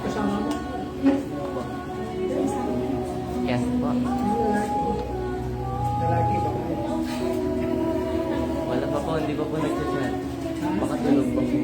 Kasama mo? Opo. Yes po. Lalaki ba? Wala pa po, hindi pa po nagchat. Baka tulog pa po.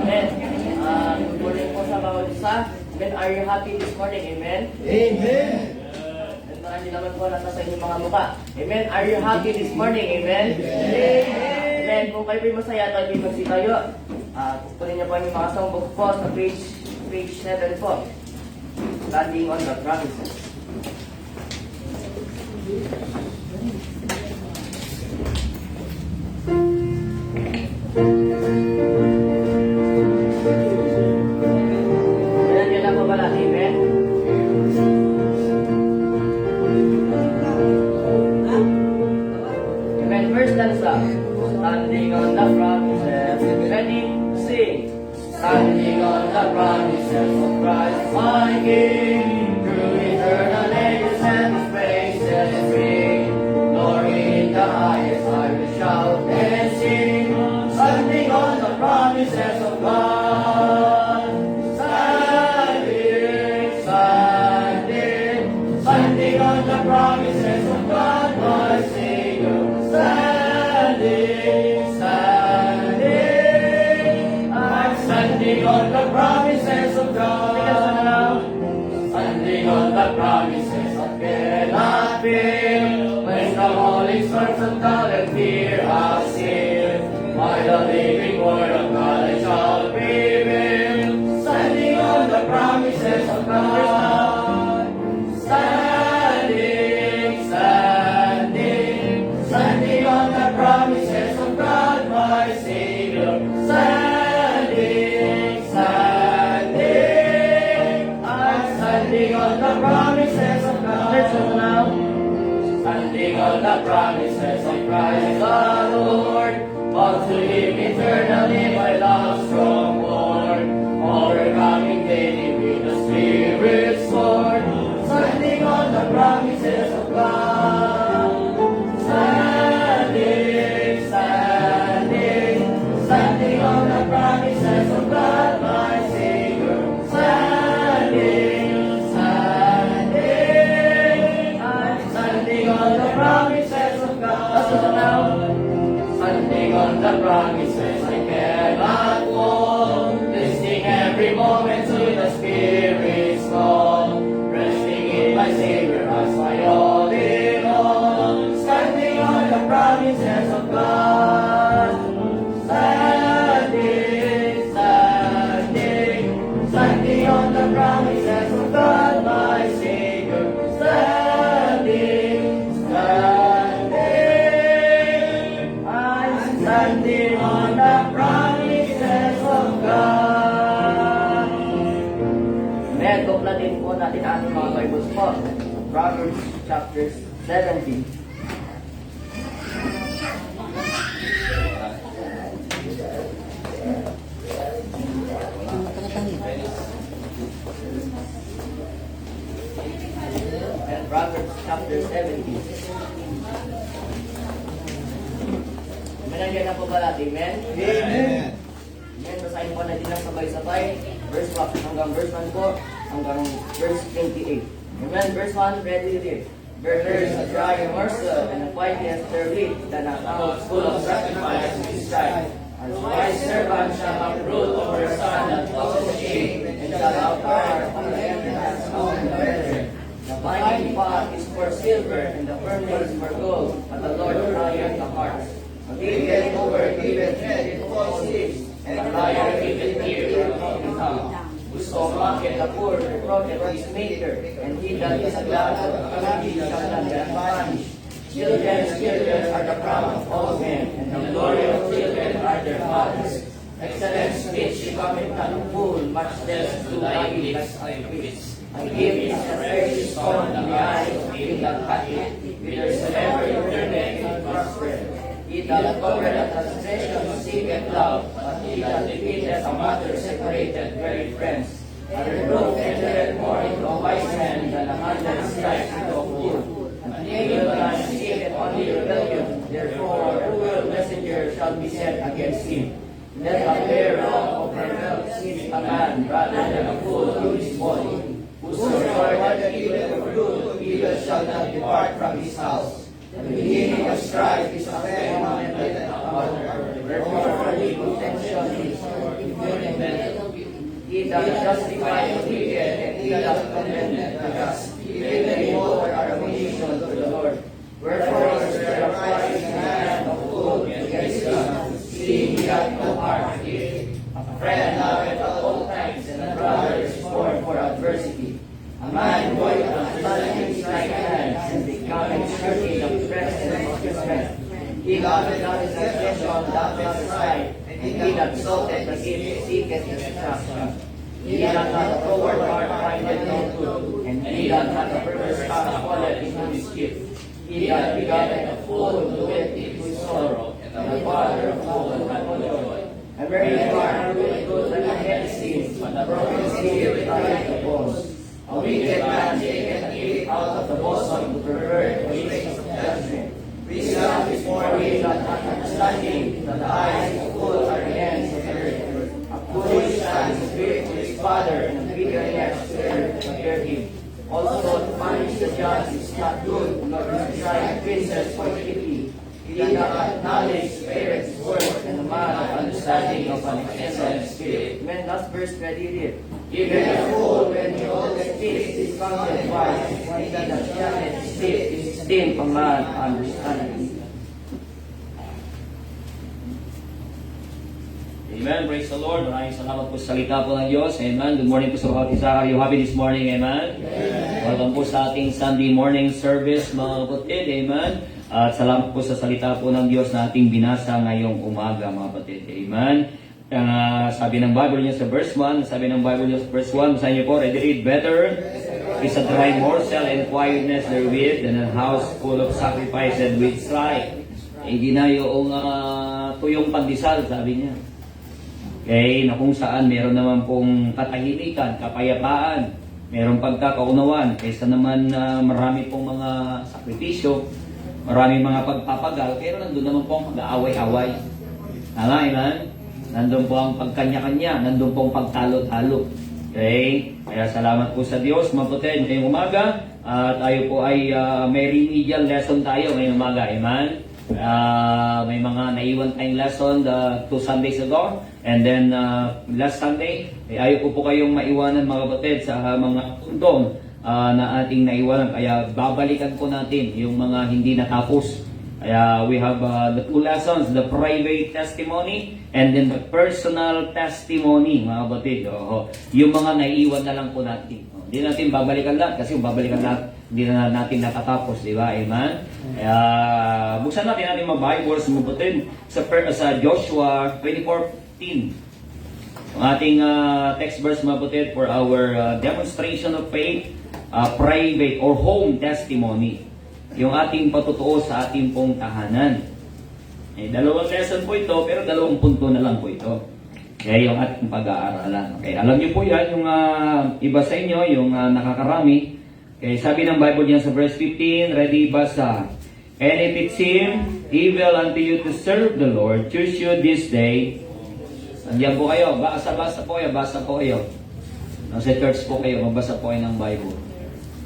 Amen. Good morning po sa bawat isa. Amen. Are you happy this morning? Amen. Amen! And marami naman po nasa sa inyong mga mukha. Amen. Are you happy this morning? Amen. Amen. Kung kayo po'y masaya at kayo magsitayo, kunin niyo po yung mga songbook po sa page 7 po. Standing on the promises. Ayan, yun lang po pala. Amen. Amen. First stanza. Standing on the promises. Ready? Sing. Standing on the promises of Christ my King. Through eternal ages and His praises ring. Glory in the highest I will shout and sing. Standing on the promises of God. Standing, standing, standing on the promises of God, my Savior. Standing, standing, I'm standing on the promises of God. Standing on the promises of cannot fail. When the holy storms of doubt and fear are still, by the living word of God I shall prevail. Standing on the promises of God. Standing, standing, standing on the promises of God, my Savior. Standing, standing, I'm standing on the promises of God. Let's go now. Standing on the promises of Christ the Lord, bound to live eternally by love's strong word, overcoming daily with the Spirit's sword. Standing on the promises of God. Standing, standing, standing on the promises of God, my Savior. Standing, standing, I'm standing on the promises of God. Let's go now. Standing on the promises I cannot walk, listening every moment to the Spirit's call, resting in my Savior as my all in all. Standing on the promises of God. Standing, standing, standing on the promises of God, my Savior. Standing, standing, I'm standing on the promises of God. Amen. Tuklatin po natin ang mga Bibles po. Proverbs chapter 17. And Proverbs chapter 17. Managyan na po ba natin? Amen? Amen. Amen. Basahin po natin ng sabay-sabay. Verse 1 hanggang verse 1 po. Hanggang verse 28. Amen. Verse 1, ready to read. Better is a dry morsel and a quietness therewith than a house full of sacrifice and strife. As wise servant shall have rule over her son that causes shame, and shall have power on the entrance of the brethren. The finding pot is for silver, and the furnace for gold, but the Lord trieth the hearts. A giveth over giveth head in false lips, and a liar giveth ear for a talking tongue. Whoso mocketh the poor reproacheth his maker, and he that is glad of the calamity shall not be punished. Children's children are the crown of all men, and the glory of children are their fathers. Excellent speech becometh not a fool, much less to thy lips thy wits. A gift is a precious stone in the eyes of him that hath it, whithersoever it turneth it prospereth. He that covereth transgression seeketh love, but he that defeateth a matter separated very friends. A reproof entereth more into a wise man than 100 stripes into a fool. An evil man seeketh only rebellion, therefore a cruel messenger shall be sent against him. Let a fair law of her belt seize a man rather than a fool of his body. Whoso regardeth evil for good, evil shall not depart from his house. The beginning of strife is a fair man and a mother. Therefore, early contention is for he that justifieth the wicked, and he that condemneth the just. Even they both are abomination to the Lord. Wherefore is there a prize in the hand of gold against God, seeing he hath no heart to give. A friend loveth at all times, and a brother is born for adversity. A man going understanding his right hand, and becoming surety of the presence of his friend. He loveth not his possession, loveth his right, and he that exalteth the gift seeketh destruction. He that hath a forward heart findeth no good, and he that hath a perverse heart falleth into mischief. He that begotteth a fool doeth it with sorrow, and the father of fool hath no joy. A merry heart doeth good like a head sin, but a broken spirit trieth the bones. A wicked man taketh a gift out of the bosom to pervert the ways of judgment. Wisdom is more wisdom than understanding, that the eyes of fools are the ends of the earth. A foolish son is great to his father, and a bitterness to earth to hear him. Also to punish the judge is not good, nor to try princes for quickly. He that hath knowledge spareth his worth, and a man of understanding of an excellent spirit. Amen. Last verse, ready read. Even a fool, when he always speaks, is counted wise, and he that shunneth his lips is esteemed a man understanding. Amen. Praise the Lord. Maraming salamat po sa salita po ng Diyos. Amen. Good morning po sa bawat isa. Are you happy this morning? Amen. Welcome po sa ating Sunday morning service, mga kapatid. Amen. At salamat po sa salita po ng Diyos na ating binasa ngayong umaga, mga kapatid. Amen. Sabi ng Bible niya sa verse 1, sabi ng Bible niya sa verse 1, basahin niyo po, ready read, better is a dry morsel and quietness therewith than a house full of sacrifice and with strife. Hindi na yung tuyong pandesal, sabi niya. Okay, na kung saan meron naman pong katahimikan, kapayapaan, meron pagkakaunawan, kaysa naman marami pong mga sakripisyo, marami mga pagpapagal, pero nandun naman pong pag-aaway-away. Tama, amen? Nandun po ang pagkanya-kanya, nandun po ang pagtalo-talo. Okay? Kaya salamat po sa Diyos, maputid, ngayong umaga. Tayo po ay may remedial lesson tayo ngayong umaga. Amen? May mga naiwan tayong lesson 2 Sundays ago. And then last Sunday, ayaw ko po kayong maiwanan mga kapatid sa mga puntong na ating naiwanan. Kaya babalikan po natin yung mga hindi natapos. Kaya we have the 2 lessons, the private testimony and then the personal testimony, mga kapatid. Yung mga naiwan na lang po natin. Hindi natin babalikan lahat kasi kung babalikan lahat, hindi na natin natatapos, di ba? Amen? Kaya buksan natin ating mga Bibles, mga kapatid, sa Joshua 24:15. Ang ating text verse, mga kapatid, for our demonstration of faith. private or home testimony. Yung ating patutuo sa ating pong tahanan. Dalawang lesson po ito, pero 2 punto na lang po ito. Kaya yung ating pag-aaralan. Okay, alam niyo po yan, yung iba sa inyo, yung nakakarami. Okay, sabi ng Bible niya sa verse 15, ready, basa. And if it seem evil unto you to serve the Lord, choose you this day. Andiyan po kayo, basa po kayo. Nasa church po kayo, mabasa po kayo ng Bible.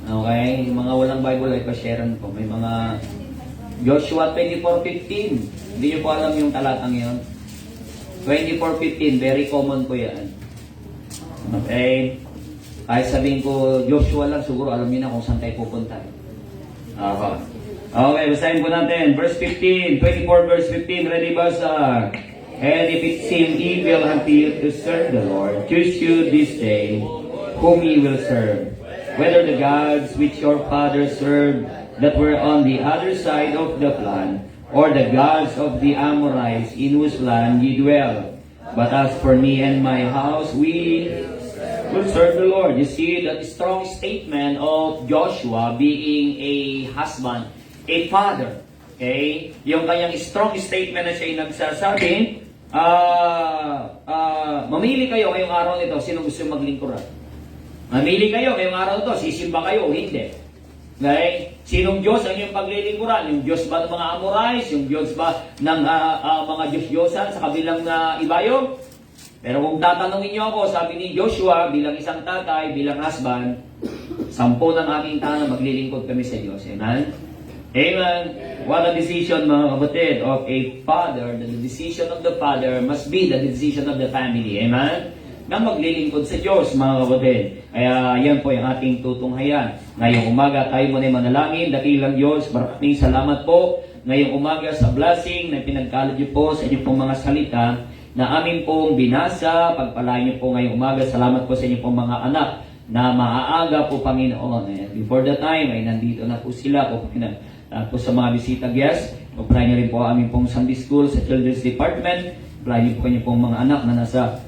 Okay, yung mga walang Bible ay pa-sharean po. May mga Joshua 24:15. Hindi niyo po alam yung talatang yun. 24:15, very common po yan. Okay, kahit sabihin ko Joshua lang, siguro alam niyo na kung saan tayo pupunta. Okay, basahin po natin. Verse 15, 24 verse 15, ready, basa. And if it seem evil unto you to serve the Lord, choose you this day whom ye will serve. Whether the gods which your fathers served that were on the other side of the flood, or the gods of the Amorites in whose land ye dwell. But as for me and my house, we will serve the Lord. You see that strong statement of Joshua being a husband, a father. Okay? Yung kanyang strong statement na siya ay nagsasabi, mamili kayo ngayong araw nito, sino gusto maglingkuran? Mamili kayo ngayong araw nito, sisimba kayo o hindi. Okay? Sinong Diyos ang iyong paglilingkuran? Yung Diyos ba ng mga Amorites? Yung Diyos ba ng mga Diyos-Diyosan sa kabilang ibayo? Pero kung tatanungin niyo ako, sabi ni Joshua, bilang isang tatay, bilang husband, 10 ng aking tahanan, maglilingkod kami sa Diyos. Amen? Amen. What a decision, mga kapatid, of a father. The decision of the father must be the decision of the family. Amen? Na maglilingkod sa Diyos, mga kapatid. Kaya yan po yung ating tutunghayan. Ngayong umaga, tayo muna manalangin. Dakilang Diyos, maraming salamat po. Ngayong umaga sa blessing na pinagkalad niyo po sa inyong pong mga salita na amin pong binasa. Pagpalain niyo po ngayong umaga. Salamat po sa inyong pong mga anak na maaga po, Panginoon. Before the time, ay nandito na po sila po, po sa mga bisita guests. Pagpalain niyo rin po amin pong Sunday School sa Children's Department. Pagpalain niyo po inyong pong mga anak na nasa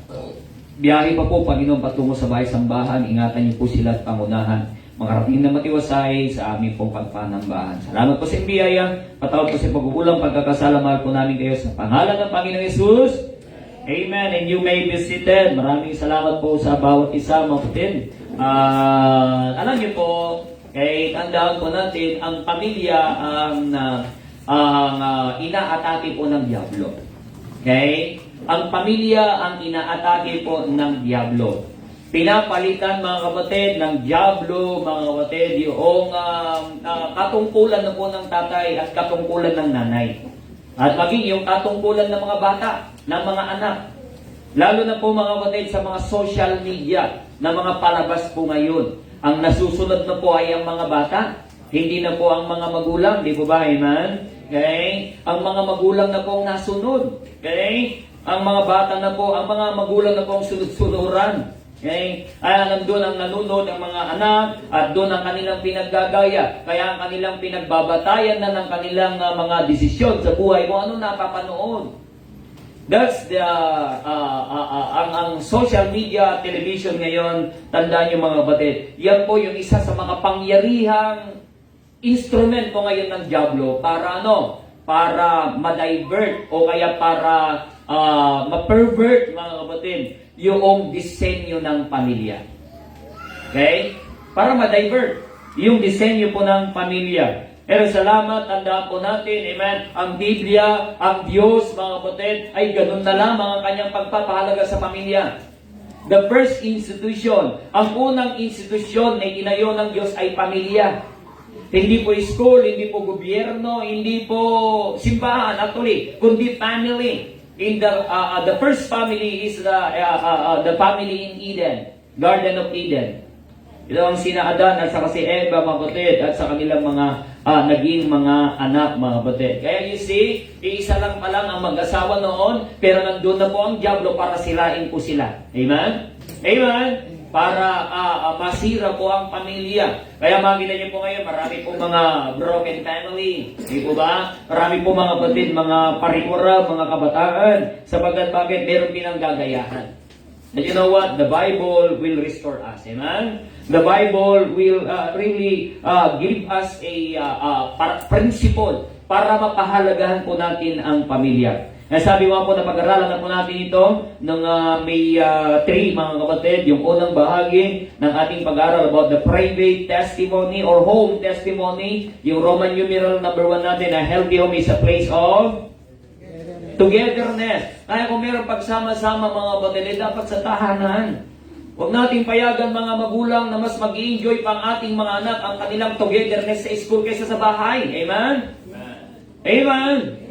biyahe pa po, Panginoon, patungo sa bahay-sambahan. Ingatan niyo po sila at pangunahan. Makarating na matiwasay sa aming pong pagpanambahan. Salamat po sa biyaya. Patawad po sa pagkukulang, pagkakasala. Mahal po namin kayo sa pangalan ng Panginoong Yesus. Amen. And you may be seated. Maraming salamat po sa bawat isa, mga kapatid. Alam niyo po, tandaan po natin, ang pamilya ang inaatake po ng Diablo. Okay? Ang pamilya ang inaatake po ng Diablo. Pinapalitan, mga kapatid, ng Diablo, mga kapatid, yung katungkulan na po ng tatay at katungkulan ng nanay. At maging yung katungkulan ng mga bata, ng mga anak. Lalo na po, mga kapatid, sa mga social media na mga palabas po ngayon. Ang nasusunod na po ay ang mga bata. Hindi na po ang mga magulang. Di po ba, amen? Okay? Ang mga magulang na po ang nasunod. Okay? Ang mga bata na po, ang mga magulang na po ang sunod-sunuran. Okay? Nandun ang nanunod ang mga anak at doon ang kanilang pinaggagaya. Kaya ang kanilang pinagbabatayan na ng kanilang mga desisyon sa buhay kung ano napapanood. That's the ang social media, television ngayon, tandaan niyo, mga kapatid. Yan po yung isa sa mga pangyarihang instrument po ngayon ng Diablo para para ma-divert o kaya para ma-pervert, mga kapatid, yung disenyo ng pamilya. Okay? Para ma-divert yung disenyo po ng pamilya. Pero salamat, tandaan po natin, amen, ang Biblia, ang Diyos, mga kapatid, ay ganun na lang ang kanyang pagpapahalaga sa pamilya. The first institution, ang unang institusyon na itinayo ng Diyos ay pamilya. Hindi po school, hindi po gobyerno, hindi po simbahan, actually, kundi family. In the first family is the family in Eden, Garden of Eden. Ito ang sina Adan at saka si Eva, mga kapatid, at sa kanilang mga naging mga anak, mga kapatid. Kaya you see, iisa lang pa lang ang mag-asawa noon, pero nandun na po ang Diablo para sirain po sila. Amen? Amen? Para masira po ang pamilya. Kaya makikita niyo po ngayon, marami po mga broken family. Di po ba? Marami po, mga kapatid, mga parikura, mga kabataan. Sapagkat bakit meron pinanggagayahan. And you know what? The Bible will restore us. Amen? The Bible will really give us a principle para mapahalagahan po natin ang pamilya. Sabi ko po na pag-aralan na po natin ito ng may 3 mga kapatid, yung unang bahagi ng ating pag-aaral about the private testimony or home testimony. Yung Roman numeral number 1 natin, a healthy home is a place of togetherness. Kaya kung meron pagsama-sama mga kapatid, dapat sa tahanan. Huwag nating payagan mga magulang na mas mag-i-enjoy pa ang ating mga anak ang kanilang togetherness sa school kaysa sa bahay. Amen? Amen?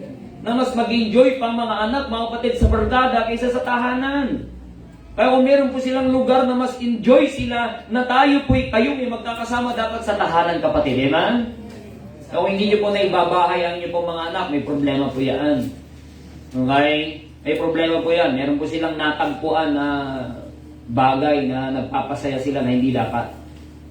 Na mas mag-enjoy pa ang mga anak, mga kapatid, sa berdada kaysa sa tahanan. Kaya kung meron po silang lugar na mas enjoy sila, na tayo kayo may magkakasama dapat sa tahanan, kapatid. Amen? Kung hindi nyo po na ibabahay ang nyo po mga anak, may problema po yan. Okay? May problema po yan. Meron po silang natagpuan na bagay na nagpapasaya sila na hindi dapat.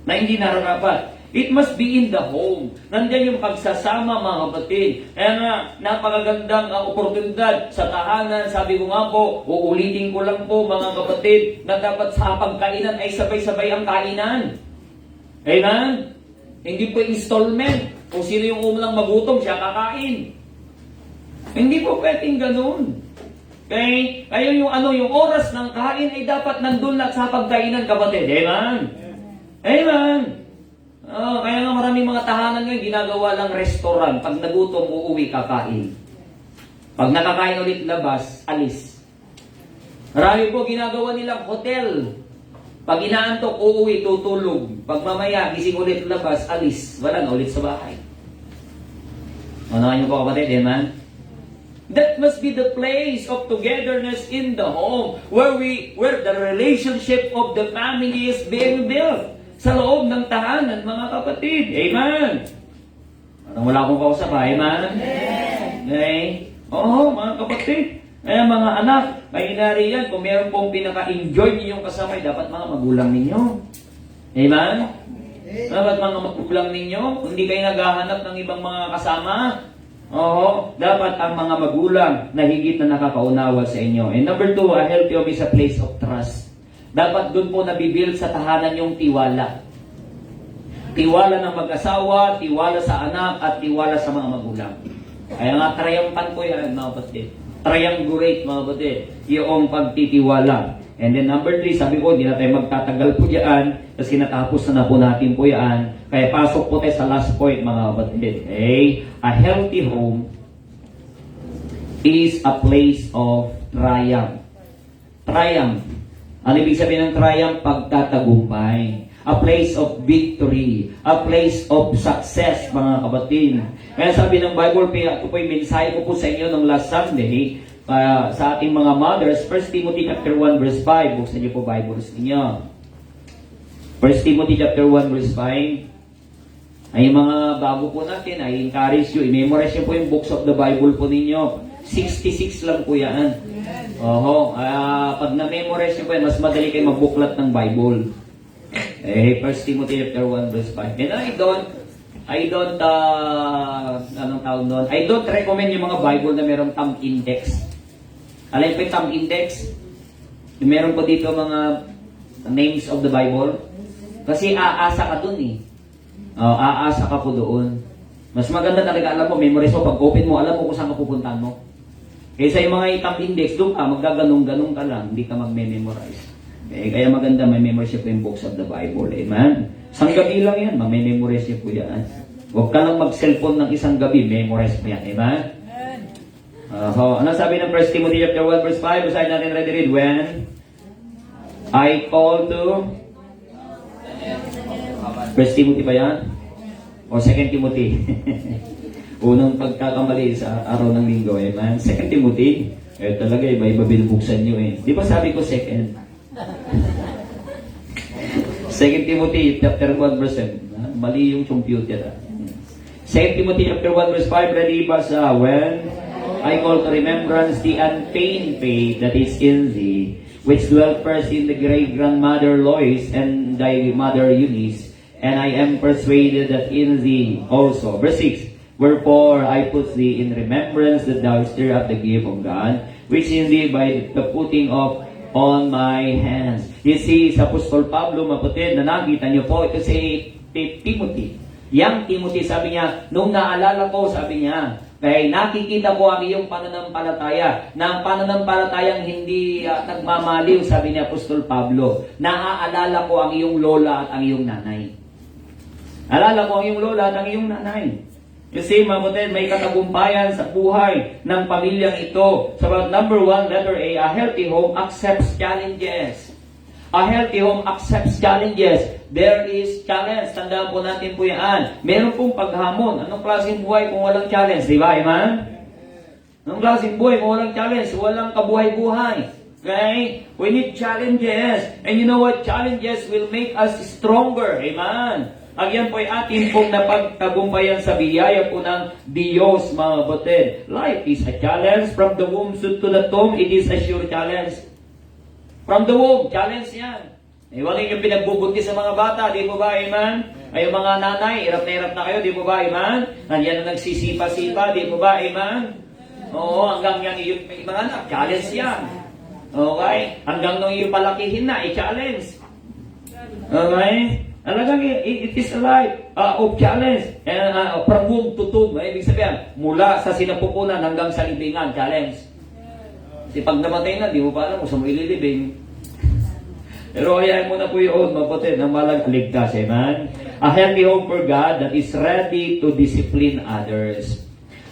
Na hindi nararapat. It must be in the home. Nandiyan yung pagsasama mga kapatid. Kaya nga, napakagandang oportunidad sa tahanan. Sabi ko nga po, uulitin ko lang po mga kapatid, na dapat sa pagkainan ay sabay-sabay ang kainan. Amen? Hindi po installment. Kung sino yung unang magutom, siya kakain. Hindi po pwedeng ganun. Okay? Kaya yung oras ng kain ay dapat nandun lang sa pagkainan, kapatid. Amen? Amen? Kaya nga maraming mga tahanan ngayon, ginagawa lang restaurant. Pag nagutom, uuwi, kakain. Pag nakakain ulit labas, alis. Marami po ginagawa nilang hotel. Pag inaantok, uuwi, tutulog. Pag mamaya, gising ulit labas, alis. Wala na ulit sa bahay. Ano niyo po kapatid, amen? That must be the place of togetherness in the home, where the relationship of the family is being built. Sa loob ng tahanan, mga kapatid. Amen. Parang wala akong kausap, amen? Okay? Oo, mga kapatid. Kaya mga anak, kayo nariyan, kung meron pong pinaka-enjoy ninyong kasama, dapat mga magulang ninyo. Amen? Dapat mga magulang ninyo, hindi kayo naghahanap ng ibang mga kasama. Oo, dapat ang mga magulang na higit na nakakaunawa sa inyo. And number 2, a healthy home is a place of trust. Dapat doon po nabibuild sa tahanan yung tiwala. Tiwala ng mag-asawa, tiwala sa anak, at tiwala sa mga magulang. Kaya nga, triumphant po yan, mga kapatid. Triumvirate, mga kapatid. Yung pagtitiwala. And then number 3, sabi ko, hindi na tayo magtatagal po yan, kasi natapos na po natin po yan. Kaya pasok po tayo sa last point, mga kapatid. Okay? A healthy home is a place of triumph. Triumph. Ano ibig sabihin ng triumph? Pagtatagumpay. A place of victory. A place of success, mga kapatid. Kaya sabi ng Bible, ito po yung mensahe ko po sa inyo nung last Sunday, sa ating mga mothers, 1 Timothy chapter 1 verse 5. Buksan niyo po Bibles ninyo. 1 Timothy chapter 1 verse 5. Ay mga bago po natin, I encourage you, i-memorize niyo po yung books of the Bible po ninyo. 66 lang po yan. Oho, pag na-memorize niyo po yan, mas madali kayo magbuklat ng Bible. 1 Timothy chapter 1 verse 5. And I don't recommend yung mga Bible na merong thumb index. Alam po yung thumb index? Meron po dito mga names of the Bible. Kasi aasa ka dun eh. Aasa ka po doon. Mas maganda talaga, alam mo, memorize mo, pag open mo, alam mo kung saan ka pupuntahan mo. Kaysa yung mga thumb index, doon ka, maggaganong-ganong ka lang, hindi ka mag-memorize. Okay, kaya maganda, may memorize po yung books of the Bible. Amen? Isang gabi lang yan, may-memorize niyo po yan. Huwag ka lang mag-cellphone ng isang gabi, memorize mo yan. Amen? So, ano sabi ng 1 Timothy chapter 1 verse 5? Basahin natin, ready read. When I call to 1 Timothy ba yan? O 2 Timothy? Unang pagkakamali sa araw ng linggo. Amen? 2 Timothy? Talaga, iba-iba binubuksan nyo eh. Di ba sabi ko 2? 2 Timothy chapter 1 verse 7. Mali yung computer. 2 Timothy chapter 1 verse 5. Ready ba sa when I call to remembrance the unfeigned faith that is in thee, which dwelt first in the great grandmother Lois and thy mother Eunice, and I am persuaded that in thee also. Verse 6. Wherefore I put thee in remembrance that thou stir up the gift of God, which in thee by the putting of on my hands. You see, sa Apostol Pablo, mapatid, na nakita niyo po, ito si Timothy. Yang Timothy, sabi niya, nung naalala ko, sabi niya, kaya nakikita ko ang iyong pananampalataya, na ang pananampalatayang hindi nagmamaliw, sabi ni Apostol Pablo, naaalala ko ang iyong lola at ang iyong nanay. Alala ko ang iyong lola at ang iyong nanay. You see, mga kapatid, may katagumpayan sa buhay ng pamilyang ito. So, number 1, letter A healthy home accepts challenges. A healthy home accepts challenges. There is challenge. Tandaan po natin po yan. Meron pong paghamon. Anong klaseng buhay kung walang challenge? Di ba, Iman? Anong klaseng buhay kung walang challenge? Walang kabuhay-buhay. Okay? We need challenges. And you know what? Challenges will make us stronger. Amen? Agyan po ay atin pong napagtagumpayan sa biyaya po ng Diyos, mga kapatid. Life is a challenge. From the womb to the tomb, it is a sure challenge. From the womb, challenge yan. Iwanin yung pinagbubuntis sa mga bata, di po ba, Amen? Ay, mga nanay, hirap na kayo, di po ba, Amen? Nandiyan na nagsisipa-sipa, di po ba, Amen? Oo, hanggang yan yung mga anak, challenge yan. Okay? Hanggang nung yung palakihin na, i-challenge. Okay? Talagang it is a life of challenge. And from womb to tomb, ibig sabihin, mula sa sinapupunan hanggang sa libingan, challenge. Kasi pag namatay na, di mo pa alam kung saan mo ililibing. Pero ayayin mo na po yun, mapatid, ng malang ligtas, amen? A healthy home for God that is ready to discipline others.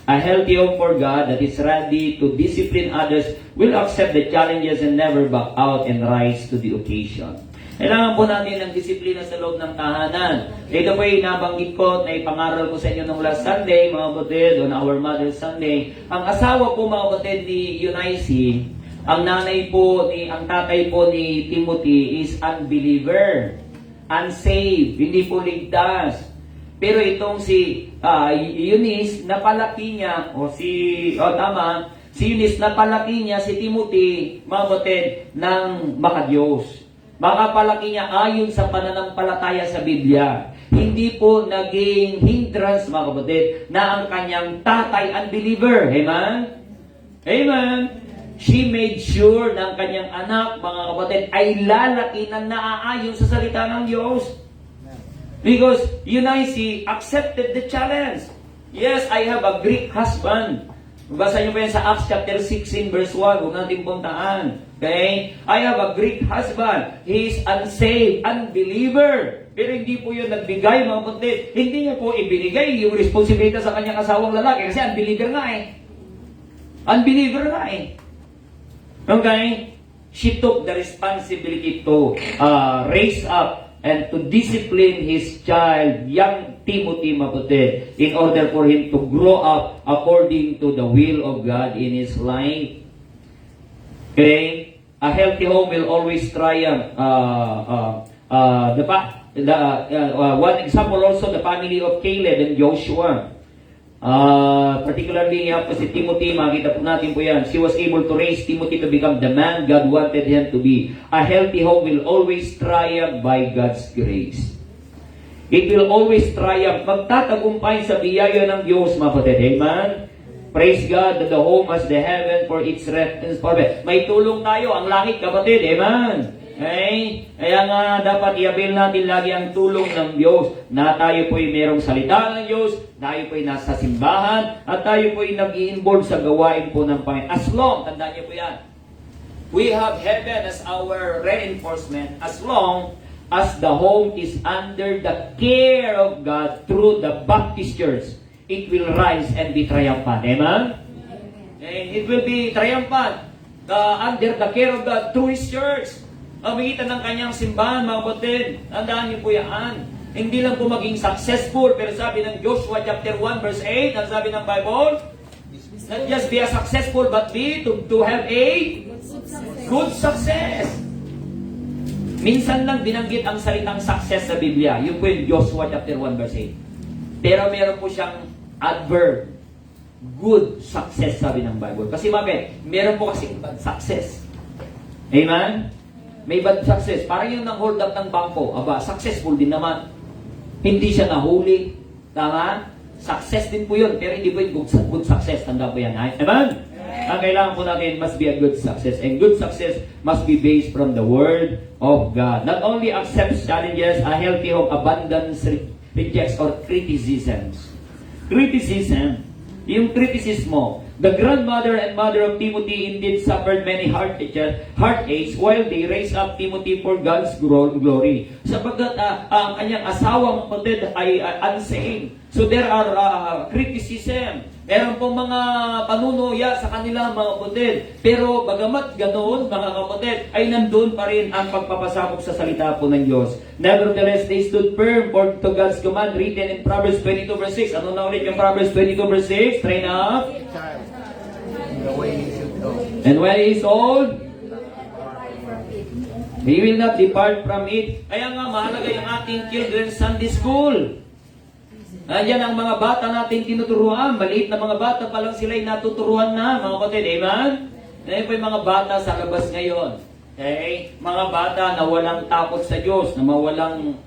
A healthy home for God that is ready to discipline others will accept the challenges and never back out and rise to the occasion. Kailangan po natin ng disiplina sa loob ng tahanan. Ito po yung nabanggit ko na ipangaral ko sa inyo nung last Sunday, mga kapatid, on our Mother's Sunday. Ang asawa po, mga kapatid, ni Eunice, ang ang tatay po ni Timothy is unbeliever, unsaved, hindi po ligtas. Pero itong si Eunice, napalaki niya, si Eunice, napalaki niya si Timothy, mga kapatid, ng makadiyos. Makapalaki niya ayon sa pananampalataya sa Biblia. Hindi po naging hindrance, mga kapatid, na ang kanyang tatay unbeliever. Amen? Amen? She made sure na ang kanyang anak, mga kapatid, ay lalaki na naaayon sa salita ng Diyos. Because Eunice accepted the challenge. Yes, I have a Greek husband. Basa niyo po yan sa Acts chapter 16 verse 1. Huwag natin puntaan. Okay? I have a Greek husband. He is unsaved, unbeliever. Pero hindi po yun nagbigay, mga kapatid. Hindi niya po ibinigay yung responsibility sa kanyang asawang lalaki. Kasi unbeliever nga eh. Unbeliever nga eh. Okay? She took the responsibility to raise up and to discipline his child, young Timothy, mapatid, in order for him to grow up according to the will of God in his life. Okay? A healthy home will always triumph. One example also, the family of Caleb and Joshua. Particularly po si Timothy, makita po natin po yan. She was able to raise Timothy to become the man God wanted him to be. A healthy home will always triumph by God's grace. It will always triumph. Magtatagumpay sa biyaya ng Diyos, mga kapatid. Amen? Praise God that the home has the heaven for its reference. May tulong tayo, ang langit, kapatid. Amen? Okay? Kaya nga dapat i-avail natin lagi ang tulong ng Diyos na tayo po'y merong salita ng Diyos, tayo po'y nasa simbahan, at tayo po'y nag-i-involve sa gawain po ng Panginoon. As long, tandaan niyo po yan, we have heaven as our reinforcement as long as the home is under the care of God through the Baptist Church. It will rise and be triumphant. Amen? And it will be triumphant under the care of God through His church. Pamigitan ng kanyang simbahan, mga kapatid. Tandaan niyo po yan. Hindi lang po maging successful, pero sabi ng Joshua chapter 1 verse 8, ang sabi ng Bible, not just be a successful, but be to have a good success. Minsan lang binanggit ang salitang success sa Biblia. Yun po yung Joshua chapter 1 verse 8. Pero meron po siyang adverb. Good success, sabi ng Bible. Kasi bakit? Meron po kasing bad success. Amen? May bad success. Parang yung nang-hold up ng bangko. Aba, successful din naman. Hindi siya nahuli. Tama? Success din po yun. Pero hindi po yung good success. Tanda po yan. Amen? Ang kailangan po natin must be a good success. And good success must be based from the Word of God. Not only accepts challenges, a healthy home abundance rejects or criticisms. Criticism, yung kritisismo. The grandmother and mother of Timothy indeed suffered many heartaches while they raised up Timothy for God's glory. Sapagkat ang kanyang asawang kapatid ay unsaved. So there are criticism. Meron pong mga panunuya sa kanila mga kapatid. Pero bagamat ganoon mga kapatid, ay nandun pa rin ang pagpapasakop sa salita po ng Diyos. Nevertheless, they stood firm for to God's command written in Proverbs 22 verse 6. Ano na ulit yung Proverbs 22 verse 6? Train up. The way he should go. And when he is old, he will not depart from it. Kaya nga mahalaga yung ating children's Sunday school. Nandiyan ang mga bata natin tinuturuan. Maliit na mga bata pa lang sila ay natuturuan na, mga kapatid. Amen? Ngayon po yung mga bata sa labas ngayon. Okay? Mga bata na walang takot sa Diyos, na mawalang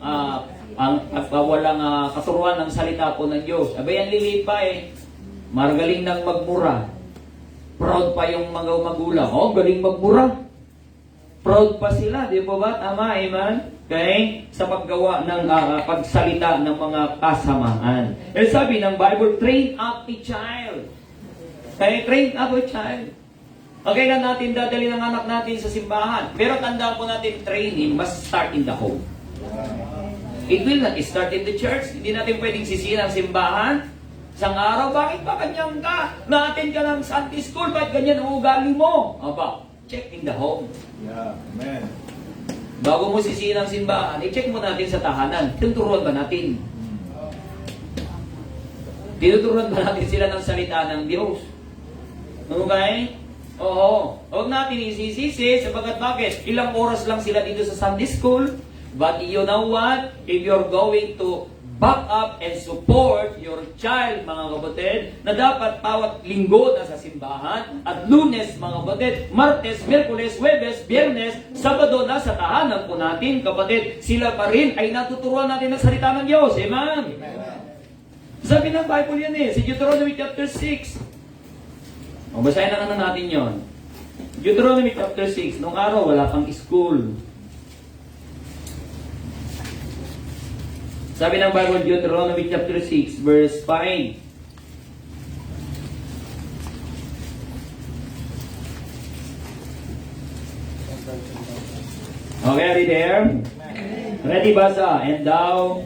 katuruan ng salita po ng Diyos. Abay, ang liliit pa eh. Maragaling nang magmura. Proud pa yung mga magulang. Oh, galing magmura. Proud pa sila, di ba ba? Tama, amen? Okay? Sa paggawa ng pagsalita ng mga kasamaan. Eh sabi ng Bible, train up a child. Okay? Train up a child. Okay lang natin dadali ng anak natin sa simbahan. Pero tandaan po natin, training must start in the home. It will not start in the church. Hindi natin pwedeng sisihin ang simbahan. Isang araw, bakit ba ganyan ka? Na-attend ka ng Sunday school, bakit ganyan ang ugali mo? Aba, check in the home. Yeah, amen. Bago mo sisihin ang simbahan, i-check mo natin sa tahanan. Tinuturuan ba natin? Tinuturuan ba natin sila ng salita ng Diyos? Okay? Oo. Huwag natin isisisi, sabagat bakit? Ilang oras lang sila dito sa Sunday school. But you know what? If you're going to back up and support your child, mga kapatid, na dapat bawat linggo na sa simbahan, at Lunes, mga kapatid, Martes, Miyerkules, Huwebes, Biyernes, Sabado na sa tahanan po natin, kapatid, sila pa rin ay natuturuan natin ng salita ng Diyos. Amen? Sabi ng Bible yan eh, sa Deuteronomy chapter 6. O, basahin na natin yon. Deuteronomy chapter 6, nung araw wala pang school. Sabi ng Bible, Deuteronomy chapter 6, verse 5. Okay, are you there? Ready, basa? And thou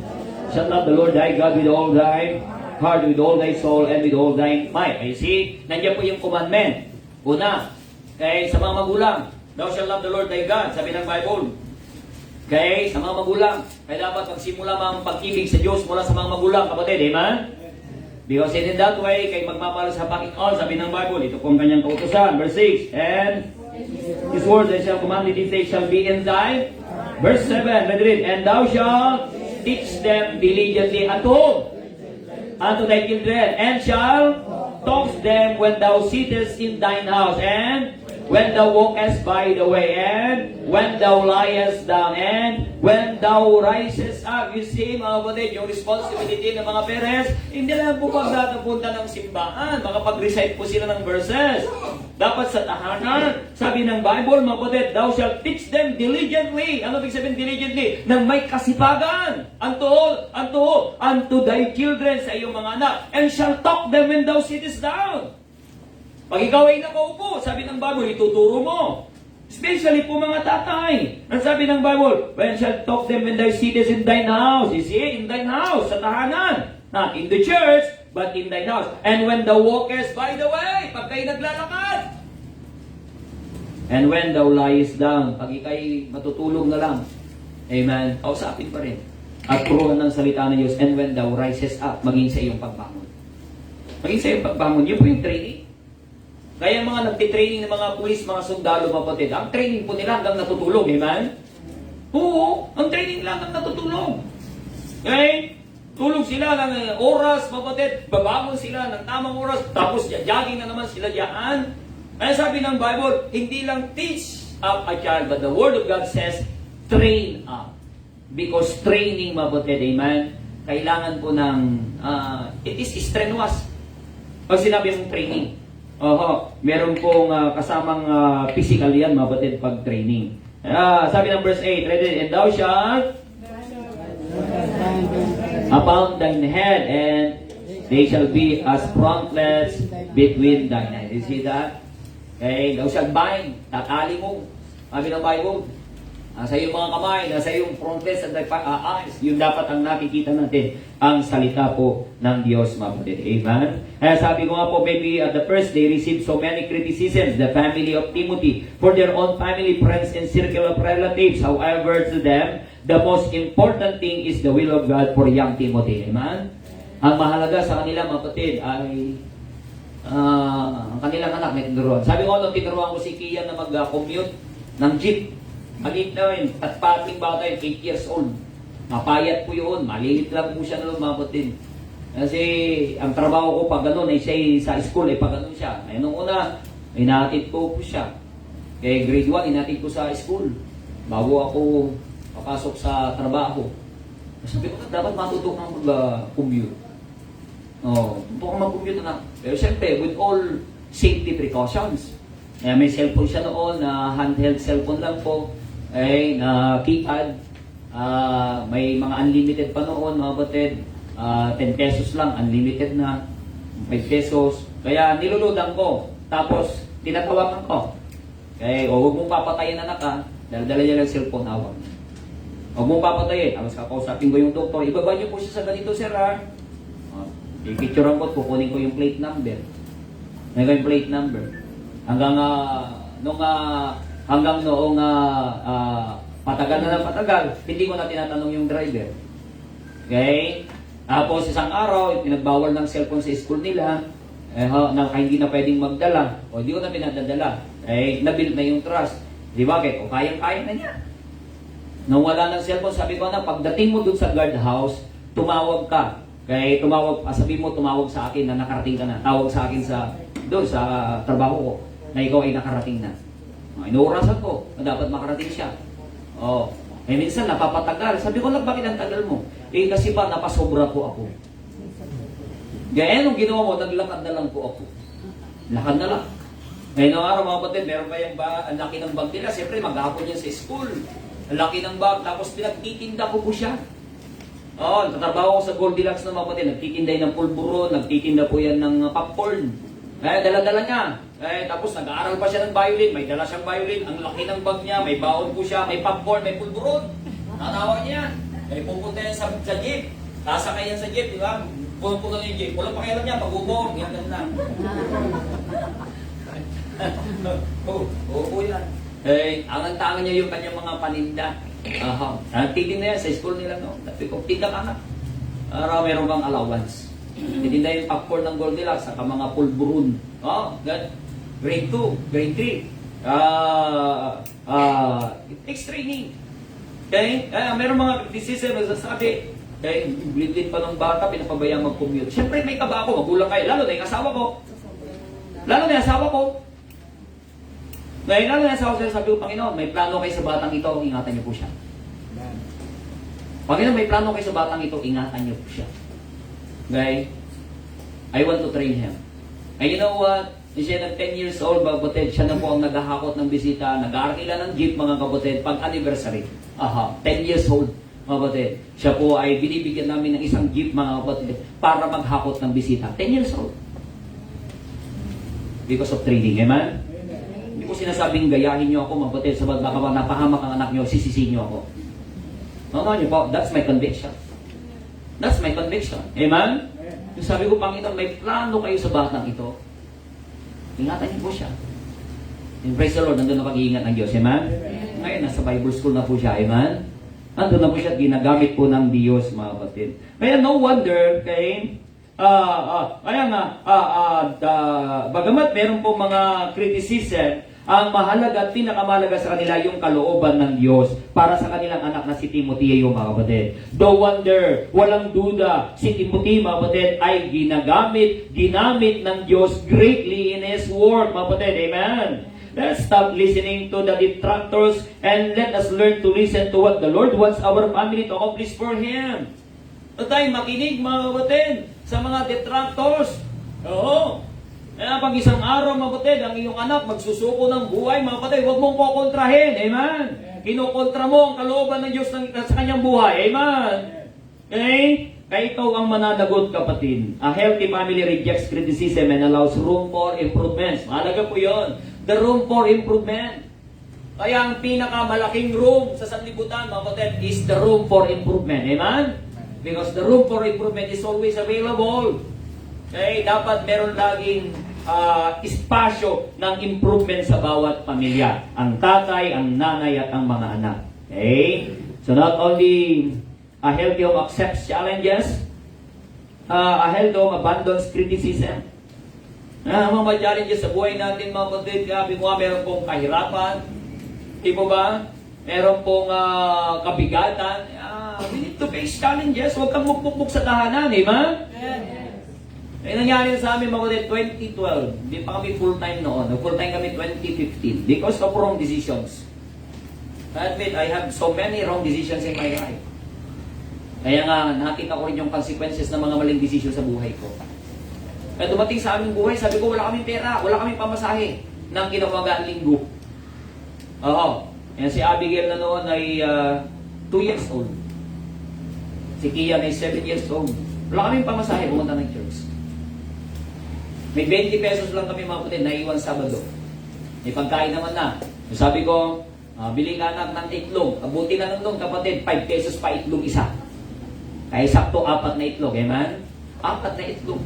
shalt love the Lord thy God with all thy heart, with all thy soul, and with all thy might. You see, nandiyan po yung commandment. Una, okay, sa mga magulang, thou shalt love the Lord thy God, sabi ng Bible. Okay, sa mga magulang, kaya dapat magsimula ang pag-ibig sa Diyos mula sa mga magulang, kapatid, amen? Because in that way, kay magmamahal sa Panginoon, sabi ng Bible, ito pong kanyang kautusan, verse 6, and His words I shall command thee, they shall be in thy, verse 7, let's read, and thou shalt teach them diligently unto thy children, and shall talk them when thou sittest in thine house, and when thou walkest by the way, and when thou liest down, and when thou risest up. You see, mga kapatid, yung responsibility ng mga parents, hindi lang po pagdadapunta ng simbahan, makapag-recite po sila ng verses. Dapat sa tahanan, sabi ng Bible, mga kapatid, thou shalt teach them diligently. Ano ibig sabihin diligently? Nang may kasipagan. Unto thy children, sa iyong mga anak, and shall talk them when thou sittest down. Pag ikaw ay nakaupo, sabi ng Bible, ituturo mo. Especially po mga tatay. Ang sabi ng Bible, when shall talk them when thou sittest in thine house. You see, in thine house, sa tahanan. Not in the church, but in thine house. And when thou walkest by the way, pag kayo naglalakad. And when thou liest down, pag ikay matutulog na lang. Amen. Kausapin pa rin. At puruan ng salita ng Diyos. And when thou rises up, maging sa iyong pagbangon. Maging sa iyong pagbangon. Yun po yung training. Kaya mga nagtitraining ng mga pulis, mga sundalo, mga kapatid, ang training po nila hanggang natutulog, amen? Oo, ang training lang hanggang natutulog. Okay? Tulog sila ng oras, mga kapatid, babangon sila ng tamang oras, tapos jogging na naman sila dyan. Kaya sabi ng Bible, hindi lang teach up a child, but the Word of God says, train up. Because training, mga kapatid, amen? Kailangan po ng, it is strenuous. Pag sinabi mong training, Meron pong kasamang physical yan, mga kapatid, pag training. Sabi ng verse 8, ready, and thou shalt upon thine head, and they shall be as frontlets between thine eyes. You see that? Okay, thou shalt bind, tatali mo. Sabi ng Bible, sa iyong mga kamay, nasa iyong frontlets at eyes, yun dapat ang nakikita natin, ang salita po ng Diyos, mga kapatid. Amen? Kaya sabi ko nga po, maybe at the first, they received so many criticisms, the family of Timothy, for their own family, friends, and circle of relatives. However, to them, the most important thing is the will of God for young Timothy. Amen? Ang mahalaga sa kanila, mga kapatid, ay ang kanilang anak na tinuruan. Sabi ko, nung tinuruan ko si Kian na mag-commute ng jeep, maliit na yun, at pating bata yun, 8 years old. Mapayat po yun, malilit lang po siya noon, mga kapatid. Kasi ang trabaho ko pag gano'n, ay siya sa school, ay pag gano'n siya. Ay nung una, inaatid ko po siya. Kaya grade 1, inaatid ko sa school. Bago ako papasok sa trabaho. Sabi ko, dapat matuto kang mag-commute. Tuto kang mag-commute na. Pero siyempre, with all safety precautions. Kaya may cellphone siya noon, na handheld cellphone lang po. Ay, na keypad. May mga unlimited pa noon, mga batid. 10 pesos lang, unlimited na. 5 pesos. Kaya niluludan ko. Tapos, tinatawagan ko. Kaya, huwag mong papatayin anak ha. Dala-dala niya lang cellphone, hawak. Huwag mong papatayin. Tapos kakausapin ko yung doktor. Ibaba niyo po siya sa ganito, sir ha. I-picturean ko, kukunin ko yung plate number. Ngayon yung plate number. Hanggang noong patagal na ng patagal, hindi ko na tinatanong yung driver. Okay? Tapos isang araw, pinagbawal ng cellphone sa school nila, hindi na pwedeng magdala, o hindi ko na pinadadala. Nabuild na yung trust. Di ba? O kayang-kaya na niya. Nung wala ng cellphone, sabi ko na, pagdating mo dun sa guard house, tumawag ka. Kaya sabi mo, tumawag sa akin na nakarating ka na. Tawag sa akin doon sa trabaho ko, na ikaw ay nakarating na. Inuurasan ko na dapat makarating siya. Minsan napapatagal. Sabi ko lang, bakit ang tagal mo? Kasi pa, napasobra po ako. Gaya nung ginawa mo, naglakad na lang po ako. Lakad na lang. Ngayon ang araw, mga kapatid, meron ba yung ang laki ng bag nila? Siyempre, maghapon yan sa school. Ang laki ng bag, tapos pinagtitinda ko po siya. Nagtatrabaho ko sa Goldilocks na mga kapatid. Nagtitinda ng pulburon, nagtitinda po yan ng popcorn. Dala-dala niya. Tapos nag-aaral pa siya ng violin. May dala siyang violin. Ang laki ng bag niya. May baon po siya. May popcorn. May pulburon. Natawa niya. Pupunta yan sa jeep. Sasakay yan sa jeep. Di ba? Pupunta yung jeep. Walang pakialam niya. Pag-ubong. Yan lang. Oo yan. Ang tangan niya yung kanyang mga paninda. Nagtitinda yan sa school nila. Sabi ko, tinda ka na. Meron kang allowance. Titinda yung popcorn ng Goldilocks saka mga pulburon. Grade 2, grade 3. It takes training. Okay? Meron mga criticism na sasabi, blitlit pa ng bata, pinapabayang mag-commute. Siyempre may kaba ako, magulang kayo. Lalo na yung asawa ko. Lalo na yung asawa ko, sabi ko, Panginoon, may plano kayo sa batang ito, ingatan niyo po siya. Panginoon, may plano kayo sa batang ito, ingatan niyo po siya. Okay? I want to train him. And you know what? Siya ng 10 years old, mga kapatid, siya na po ang naghahakot ng bisita, nag-aarkila ng jeep, mga kapatid, pag-anniversary. 10 years old, mga kapatid. Siya po ay binibigyan namin ng isang jeep, mga kapatid, para maghakot ng bisita. 10 years old. Because of training. Amen? Hindi ko sinasabing gayahin niyo ako, mga kapatid, sabagat baka napahamak ang anak niyo, sisisihin niyo ako. No, niyo po, that's my conviction. That's my conviction. Amen? Yung sabi ko, Panginoon, may plano kayo sa batang ito. Ingatan niyo po siya. And praise the Lord, nandun na pag-iingat ng Diyos. Amen? Ngayon, nasa Bible school na po siya. Amen? Nandun na po siya at ginagamit po ng Diyos, mga kapatid. Kaya no wonder, bagamat meron po mga criticism, ang mahalaga at pinakamahalaga sa kanila yung kalooban ng Diyos para sa kanilang anak na si Timothy, yung mga kapatid. No wonder, walang duda, si Timothy, mga kapatid, ay ginamit ng Diyos greatly in His work, mga kapatid. Amen? Let's stop listening to the detractors and let us learn to listen to what the Lord wants our family to accomplish for Him. Tayo makinig, mga kapatid, sa mga detractors. Oo. Kaya pag isang araw, mga kapatid, ang iyong anak magsusuko ng buhay, mga kapatid, huwag mong kukontrahin. Amen? Kinukontra mo ang kalooban ng Diyos sa kanyang buhay. Amen? Okay? Kaya ikaw ang mananagot, kapatid. A healthy family rejects criticism and allows room for improvements. Mahalaga po yun. The room for improvement. Kaya ang pinakamalaking room sa sanlibutan, mga kapatid, is the room for improvement. Amen? Because the room for improvement is always available. Okay? Dapat meron laging espasyo ng improvement sa bawat pamilya. Ang tatay, ang nanay, at ang mga anak. Okay? So not only a healthy home accepts challenges, a healthy home abandons criticism. Mga challenges sa buhay natin, mga kapatid, sabi ko nga, meron pong kahirapan, di po ba? Meron pong kabigatan. We need to face challenges. Huwag kang mukmukmuk sa tahanan, di ba? Eh, nangyari sa amin, mga kapatid, 2012. Hindi pa kami full-time noon. Full-time kami 2015 because of wrong decisions. I admit, I have so many wrong decisions in my life. Kaya nga, nakita ko rin yung consequences ng mga maling decision sa buhay ko. Kaya dumating sa aming buhay, sabi ko, wala kaming pera, wala kaming pamasahe ng kinawagaan linggo. Oo. Yan si Abigail na noon ay 2 years old. Si Kian ay 7 years old. Wala kaming pamasahe, pumunta ng church. May 20 pesos lang kami, mga kapatid, naiwan Sabado. May pagkain naman na. Sabi ko, bili ka anak ng itlog. Abuti na nung kapatid, 5 pesos pa itlog isa. Kaya sakto 4 na itlog, amen? 4 na itlog.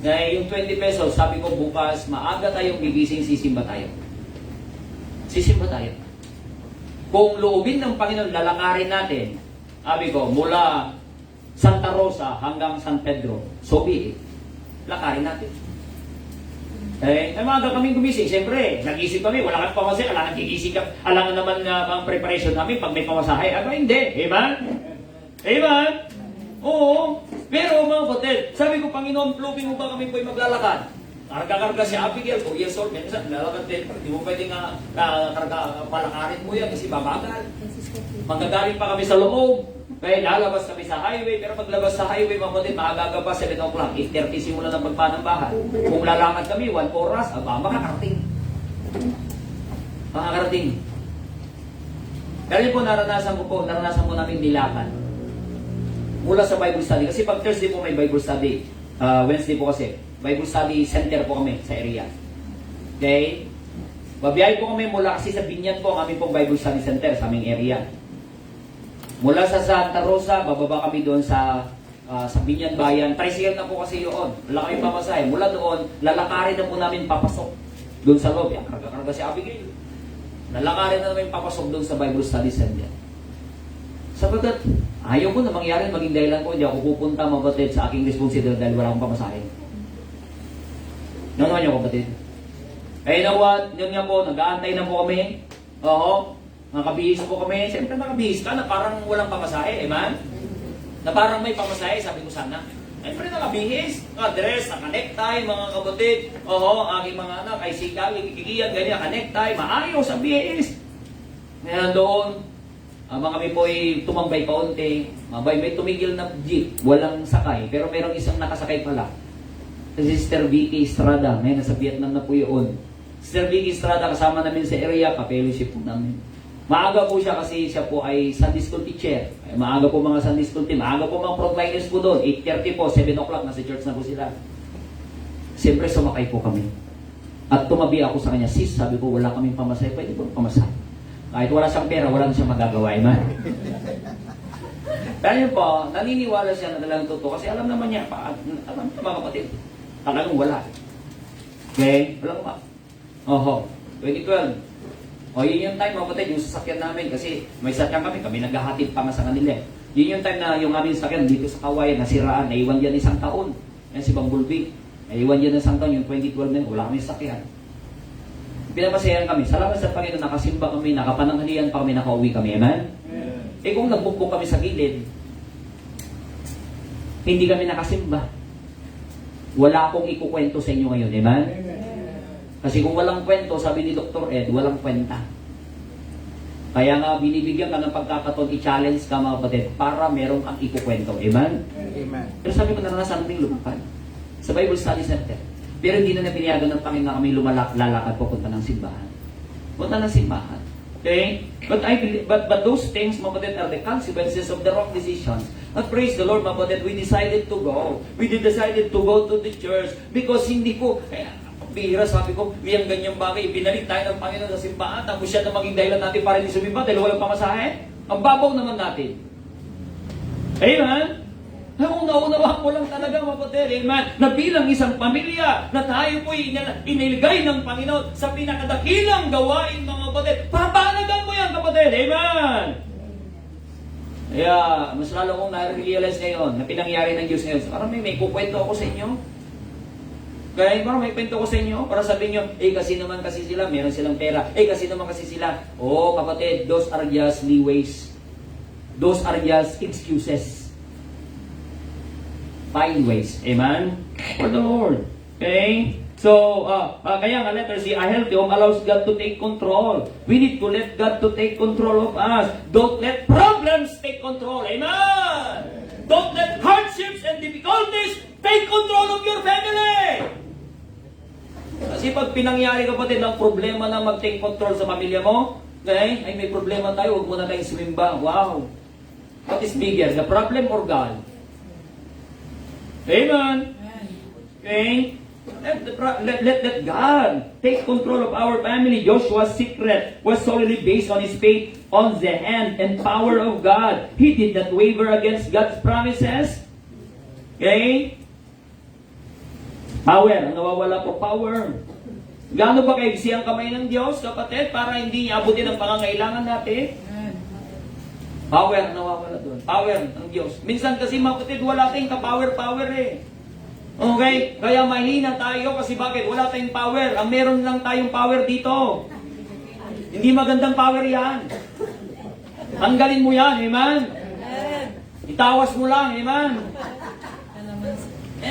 Kaya yung 20 pesos, sabi ko bukas, maaga tayong gigising, sisimba tayo. Sisimba tayo. Kung loobin ng Panginoon, lalakarin natin, sabi ko, mula Santa Rosa hanggang San Pedro, so be it. Lakarin natin. Eh, maaga kaming gumising. Siyempre, nag-isip kami, wala kang pamasahe, alangan gigising ka. Alangan naman ang preparation namin pag may pamasahe. Ano, hindi. Amen? Amen? Oo. Pero mga kapatid, sabi ko, Panginoon, plubing mo ba kami po'y maglalakad? Karga-karga si Abigail, 4 years old, minsan lalakad din. Hindi mo pwedeng palakarin mo yan kasi babagal. Magagaling pa kami sa loob. Kaya lalabas kami sa highway, pero paglabas sa highway, mga kapatid, maagaga pa 7 o'clock, 8:30 simula ng pagpanambahan. Kung lalakad kami, 1 oras, makakarating. Makakarating. Pero yun po, naranasan ko namin nilakad. Mula sa Bible study. Kasi pag Thursday po may Bible study. Wednesday po kasi. Bible study center po kami sa area. Okay? Babiyahe po kami mula kasi sa Binyan po ang aming pong Bible study center sa aming area. Mula sa Santa Rosa, bababa kami doon sa Binyan Bayan. Tricycle na po kasi yun. Wala kami pamasahe. Mula doon, lalakarin na po namin papasok doon sa loob. Yan, karga-karga si Abigail. Lalakarin na namin papasok doon sa Bible study center. Sabagat, ayaw ko na mangyari, maging dahilan ko, hindi ako pupunta, mga kapatid, sa aking responsibilidad dahil wala akong pamasahe. Ano naman yung kapatid? Eh, na what? Yun nga po, nag-aantay na po kami. Oo. Nakabihis po kami. Siyempre nakabihis ka na parang walang pamasahe, amen? Na parang may pamasahe, sabi ko sana. Siyempre nakabihis, naka-dress, naka-necktie, mga kapatid. Oo, aking mga anak, ay sikal, kikikiyan, ganyan, naka-necktie, maayos, ang bihis. Ngayon doon, mga kami po ay tumambay kaunti. May tumigil na jeep, walang sakay. Pero merong isang nakasakay pala. Si Sister Vicky Estrada, ngayon nasa Vietnam na po yun. Sister Vicky Estrada, kasama namin sa area, ka-fellowship po namin. Maaga po siya kasi siya po ay Sunday School teacher. Maaga po mga Sunday School team. Maaga po mga frontliners po doon. 8:30 po, 7 o'clock, nasa church na po sila. Siyempre sumakay po kami. At tumabi ako sa kanya, sis, sabi ko, wala kaming pamasahe. Pwede po pamasahe. Kahit wala siyang pera, wala na siyang magagawa. Pero yun po, naniniwala siya na talagang totoo. Kasi alam naman niya, alam niya mga kapatid, talagang wala. Okay? Walang pa. Oho, 2012. O yun yung time, mga kapatid, yung sasakyan namin. Kasi may sasakyan kami naghahatid pa nga sa kanila. Yun yung time na yung aming sasakyan dito sa Kawayan, nasiraan, naiwan yan isang taon. Yan si Bumblebee. Naiwan yan isang taon, yung 2012 na yun, wala kami sasakyan. Pinapasayan kami. Salamat sa Panginoon, nakasimba kami, nakapananghalian pa kami, nakauwi kami. Amen? Eh kung nagbukbok kami sa gilid, hindi kami nakasimba. Wala akong ikukwento sa inyo ngayon. Amen? Kasi kung walang kwento, sabi ni Dr. Ed, walang kwenta. Kaya nga, binibigyan ka ng pagkakataon, i-challenge ka mga kapatid, para meron kang ikukwento. Amen? Amen. Pero sabi ko, naranasan ko yung lumapad sa Bible Study Center. Pero hindi na pinayagan ng Panginoon na kami lalakad papunta ng simbahan. Punta ng simbahan. Okay? But I believe, but those things, mga kapatid, are the consequences of the wrong decisions. At praise the Lord, mga kapatid, we decided to go. We decided to go to the church because hindi ko, bihira, sabi ko, yung ganyang bagay, binalik tayo ng Panginoon sa simbahan, tapos siya na maging dahilan natin para hindi sumimba dahil walang pamasahe. Ang babaw naman natin. Amen? Nauna-unawa ko lang talaga, kapatid, amen, na bilang isang pamilya, na tayo po'y iniligay ng Panginoon sa pinakadakilang gawain, mga kapatid. Papanagan mo yan, kapatid, amen. Kaya, mas lalo kong na-realize ngayon, na pinangyari ng Diyos ngayon. Parang may kukwento ako sa inyo. Kaya parang may kwento ko sa inyo, para sabihin nyo, kasi naman kasi sila, meron silang pera. Kasi naman kasi sila. Oh, kapatid, those are just leeways. Those are just excuses. Find ways. Amen? For the Lord. Okay? So, kaya nga letter C, a healthy home allows God to take control. We need to let God to take control of us. Don't let problems take control. Amen? Don't let hardships and difficulties take control of your family. Kasi pag pinangyari, kapatid, ng problema na mag-take control sa pamilya mo, okay? Ay, may problema tayo, huwag muna tayong sumimba. Wow! What is bigger, the problem or God? Amen. Okay? Let God take control of our family. Joshua's secret was solely based on his faith on the hand and power of God. He did not waver against God's promises. Okay? Power. Ang nawawala po, power. Gaano ba kaigsi ang kamay ng Diyos, kapatid, para hindi niya abutin ang pangangailangan natin? Power ang nawawala doon. Power ng Diyos. Minsan kasi, mga kapatid, wala tayong ka-power eh. Okay? Kaya mahina tayo kasi bakit? Wala tayong power. Ang meron lang tayong power dito. Hindi magandang power yan. Tanggalin mo yan, amen? Itawas mo lang, amen?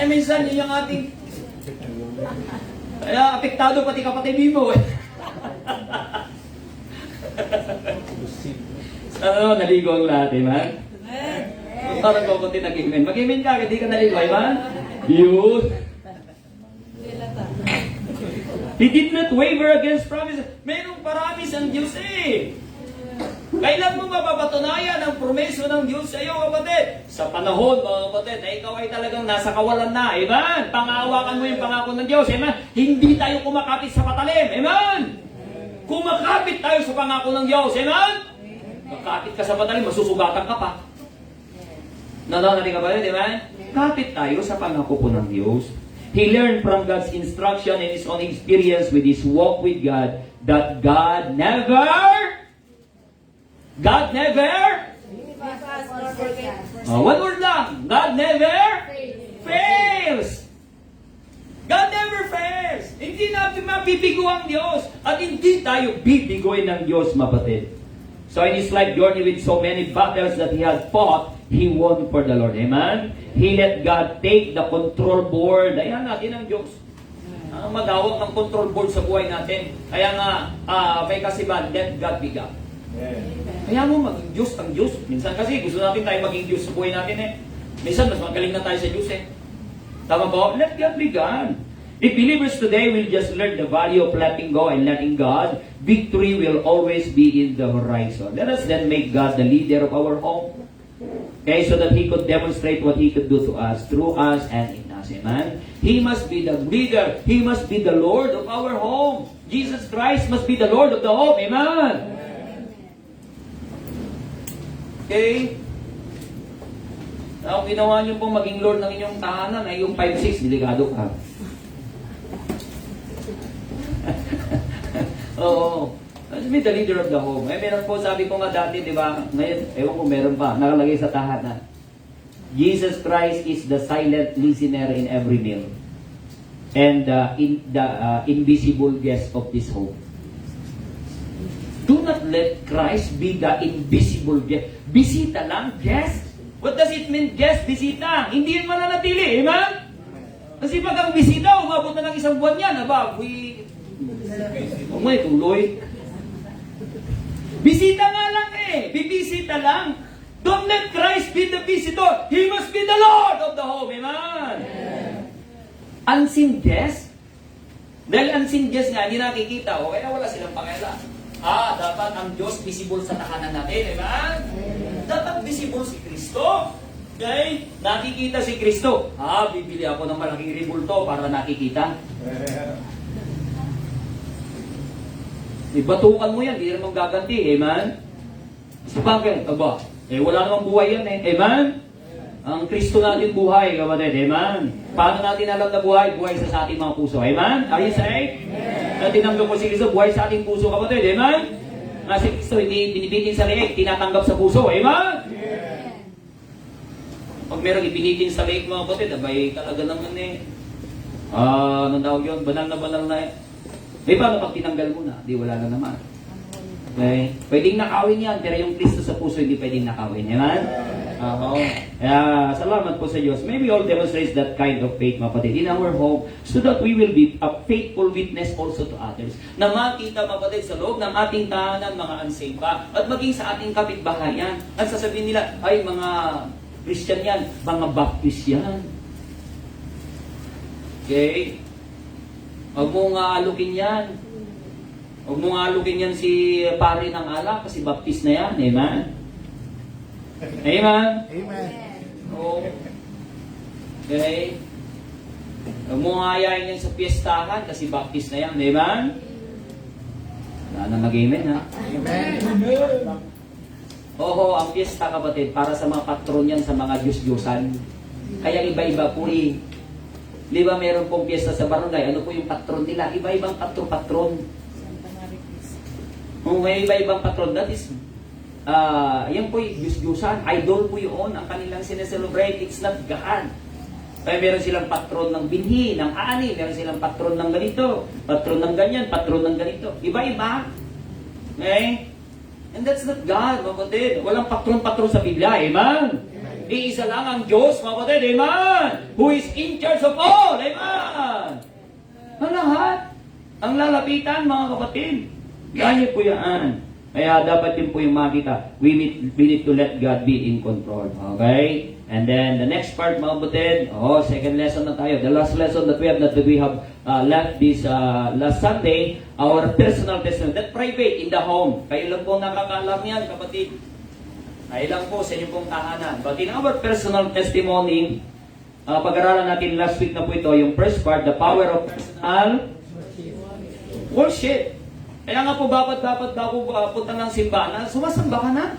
Minsan, yun yung ating... Kaya apektado pati kapatid mo eh. Naligo ang lahat, amen? Parang ko kunti nag-imen. Mag-imen ka, hindi ka naligo, amen? Yun. He did not waver against promises. Merong paramis ang Diyos eh. Kailan mo mapapatunayan ang promeso ng Diyos sa iyo, kapatid? Sa panahon, mga kapatid, na ikaw ay talagang nasa kawalan na, amen? Pangawakan mo yung pangako ng Diyos, amen? Hindi tayo kumakapit sa patalim, amen? Kumakapit tayo sa pangako ng Diyos, amen? Makapit ka sa patalim, masusugatan ka pa. Nananalig ka ba yun, amen? Kapit tayo sa pangako po ng Diyos. He learned from God's instruction and his own experience with his walk with God that God never one word lang. God never fails. God never fails. Hindi natin mabibigo ang Diyos. At hindi tayo bibigoy ng Diyos, mapatid. So in his life journey with so many battles that he has fought, he won for the Lord. Amen? He let God take the control board. Ayan natin ang Diyos. Magawak ng control board sa buhay natin. Kaya nga, may kasiban, let God be God. Kaya mo maging Diyos ang Diyos. Minsan kasi gusto natin tayo maging Diyos sa buhay natin eh. Minsan mas magaling na tayo sa Diyos eh. Tama ba? Let God be God. If believers today will just learn the value of letting go and letting God, victory will always be in the horizon. Let us then make God the leader of our home. Okay, so that He could demonstrate what He could do to us, through us, and in us. Amen? He must be the leader. He must be the Lord of our home. Jesus Christ must be the Lord of the home. Amen? Okay? Now, ginawa niyo pong maging Lord ng inyong tahanan ay yung 5-6, delikado ka. Oo. Be the leader of the home. Meron po, sabi ko nga dati, di ba? Ngayon, ewan ko, meron pa. Nakalagay sa tahanan. Jesus Christ is the silent listener in every meal. And invisible guest of this home. Do not let Christ be the invisible guest. Bisita lang, guest. What does it mean, guest, bisita? Hindi yun mananatili, amen? Kasi pag ang bisita, umabot na ng isang buwan yan, may tuloy. Bisita nga lang eh. Bibisita lang. Don't let Christ be the visitor. He must be the Lord of the home, amen? Unseen guest, Dahil unseen Diyos nga, hindi nakikita, o kaya wala silang pakialam. Dapat ang Diyos visible sa tahanan natin, diba? Dapat visible si Kristo. Okay? Nakikita si Kristo. Bibili ako ng malaking ribulto para nakikita. Ibatukan mo yan, hindi naman gaganti, amen? Kasi bakit? Wala namang buhay yan eh, amen? Ang Kristo natin buhay, kapatid, amen? Paano natin alam na buhay? Buhay sa ating mga puso, amen? Are you saved? Na tinanggap mo si Kristo, buhay sa ating puso, kapatid, amen? Si Kristo, hindi binibitin sa leeg, tinatanggap sa puso, amen? Pag merong ibinitin sa leeg, mga kapatid, abay, talaga naman eh. Anong tawag yun? Banal na eh. Paano pag tinanggal mo na? Di wala na naman. Okay? Pwedeng nakawin yan, pero yung Kristo sa puso hindi pwedeng nakawin. Amen? Kaya, salamat po sa Diyos. May we all demonstrate that kind of faith, mga kapatid, in our home, so that we will be a faithful witness also to others. Na makita, mga kapatid, sa loob ng ating tahanan, mga unsaved pa, at maging sa ating kapitbahayan. At sasabihin nila, ay, mga Christian yan, mga Baptist yan. Okay? Huwag mong alukin yan. Huwag mong alukin yan si pare ng alak kasi baptist na yan. Amen? Amen? Amen. Okay? Huwag mong ayayin yan sa piyestahan kasi baptist na yan. Amen? Wala na mag-amen ha? Amen. Ang piyesta kapatid, para sa mga patron yan sa mga Diyos-Diyosan. Kaya iba-iba po eh. Di ba meron pong piyesta sa barangay? Ano po yung patron nila? Iba-ibang patron. May iba-ibang patron. That is, yan po yung Diyos-Diyusan. Idol po yun. Ang kanilang sineselebrate. It's not God. Kaya meron silang patron ng binhi, ng ani. Meron silang patron ng ganito. Patron ng ganyan. Patron ng ganito. Iba-iba. Okay? And that's not God, mga kapatid. Walang patron-patron sa Biblia. Amen? Iisa lang ang Diyos, mga kapatid, amen! Who is in charge of all, amen! Ang lahat, ang lalapitan, mga kapatid. Ganyan po yan. Kaya dapat din po yung makita. We need to let God be in control. Okay? And then, the next part, mga kapatid, second lesson na tayo. The last lesson that we have left this last Sunday, our personal testimony. That private in the home. Kayo lang po nakakalam yan, kapatid. Ay lang po sa inyong pong tahanan. But in our personal testimony, pag-aralan natin last week na po ito, yung first part, the power of personal worship. Kaya nga po, dapat po punta ng simbahan, sumasamba ka na.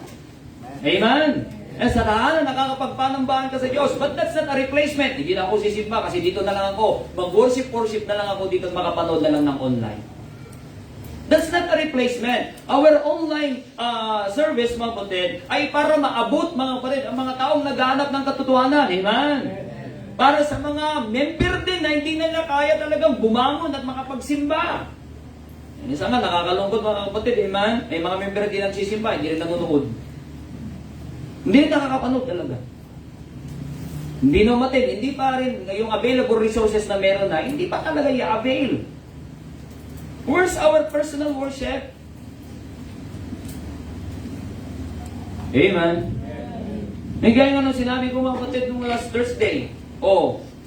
Amen? Sa tahanan, nakakapagpanambahan ka sa Diyos. But that's not a replacement. Hindi na ako sisimba kasi dito na lang ako. Mag-worship na lang ako dito at makapanood na lang ng online. That's not a replacement. Our online service, mga kapatid, ay para maabot, mga kapatid, ang mga taong naghahanap ng katotohanan. Amen? Para sa mga member din na hindi nila kaya talagang bumangon at makapagsimba. Isa nga, nakakalungkot, mga kapatid. Amen? May mga member din nagsisimba, hindi rin nanonood. Hindi rin nakakapanood talaga. Hindi namatid, hindi pa rin yung available resources na meron na, hindi pa talaga i-avail. Where's our personal worship? Amen. May gaya nga nung sinabi ko, mga kapatid, nung last Thursday.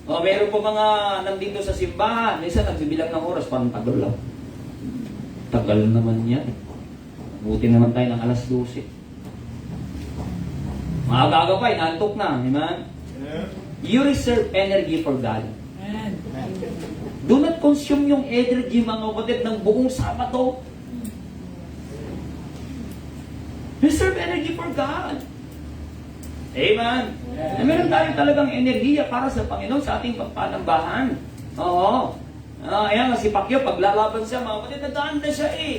Meron po mga nandito sa simbahan. Minsan nagbibilang ng oras, parang tagal lang. Tagal naman yan. Buti naman tayo ng alas 12. Mga gaga pa, inaantok na. Amen? You reserve energy for God. Do not consume yung energy, mga kapatid, ng buong Sabado. Reserve energy for God. Amen. Meron tayo talagang enerhiya para sa Panginoon sa ating pagpanambahan. Ayan, si Pacquiao, paglalaban siya, mga kapatid, nag-aanda siya eh.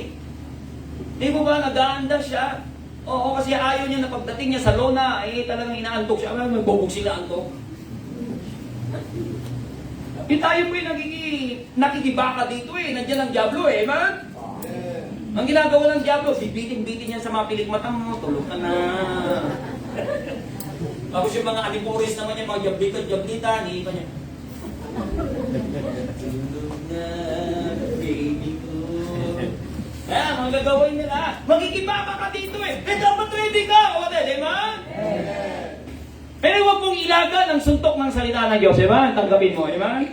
Di ba ba, nag-aanda siya? Kasi ayaw niya na pagdating niya sa lona, talagang inaantok siya. May bubugsin na antok. Tayo po yung nakikibaka dito eh. Nandiyan ang Diablo eh, man? Ang ginagawa ng Diablo, bibitin-bitin yan sa mga pilikmata mo, tulog ka na. Tapos yung mga aliporis naman yan, mga jablita, hihipa niya. Tulog na, baby ko. Mga gagawin nila. Magkikibaka ka dito eh. Dapat ready ka, di ba? Pero huwag mong ilagan ang suntok ng salita ng Diyos, diba? Tanggapin mo, diba?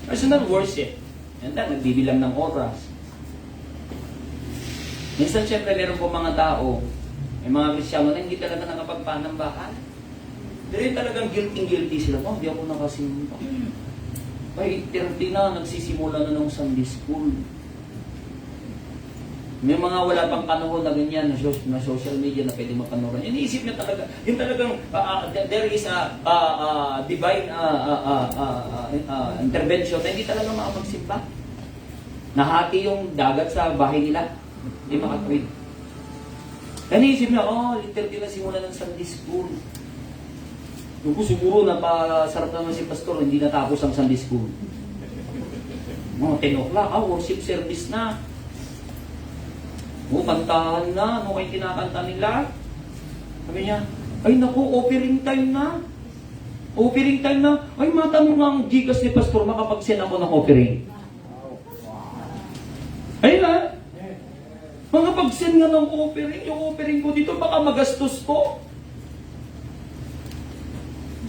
Personal worship. Yan na, nagbibilang ng oras. Minsan, syempre, meron po mga tao, may mga Kristyano na hindi talaga nakapagpanambahan. Pero yung talagang guilty sila. Oh, hindi ako nakasimba. By 8:30 na, nagsisimula na ng Sunday school. May mga wala pang panahon na ganyan na social media na pwede mapanood. Iniisip niya talaga, yung talagang there is a divine intervention na hindi talaga makapagsimba. Nahati yung dagat sa bahay nila. Hindi makatawid. Iniisip niya, literally na simula ng Sunday school. Yung siguro napasarap naman si pastor, hindi natapos ang Sunday school. Mga 10 o'clock, worship service na. Kantahan na, ano kayo kinakanta nila? Sabi niya, ay naku, offering time na. Offering time na. Ay, matanong nga ang Gcash ni Pastor, makapag-send ako ng offering. Ay na, makapag-send nga ng offering, yung offering ko dito, baka magastos ko.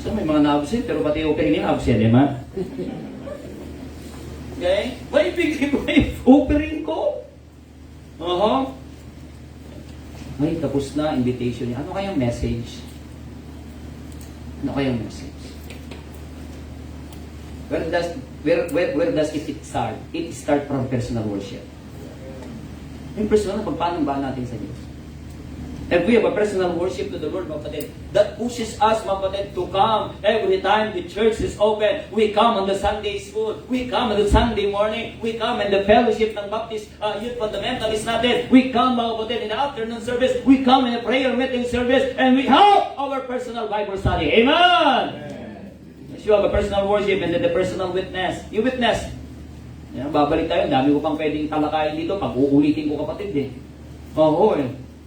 So, may mga na-absent, pero pati offering niya absent, eh, ma? Okay? May bigay mo yung offering ko. Ay, tapos na, invitation niya. Ano kayang message? Ano kayang message? Where does it start? It start from personal worship. Yung personal, paano ba natin sa Diyos? If we have a personal worship to the Lord, mga kapatid, that pushes us, mga kapatid, to come every time the church is open. We come on the Sunday school. We come on the Sunday morning. We come in the fellowship ng Baptist Youth Fundamentalist natin. We come, mga kapatid, in the afternoon service. We come in a prayer meeting service. And we have our personal Bible study. Amen! Yes, you have a personal worship and then the personal witness. You witness. Yan, babalik tayo. Dami ko pang pwedeng talakayin dito. Pag-uulitin ko, kapatid, eh.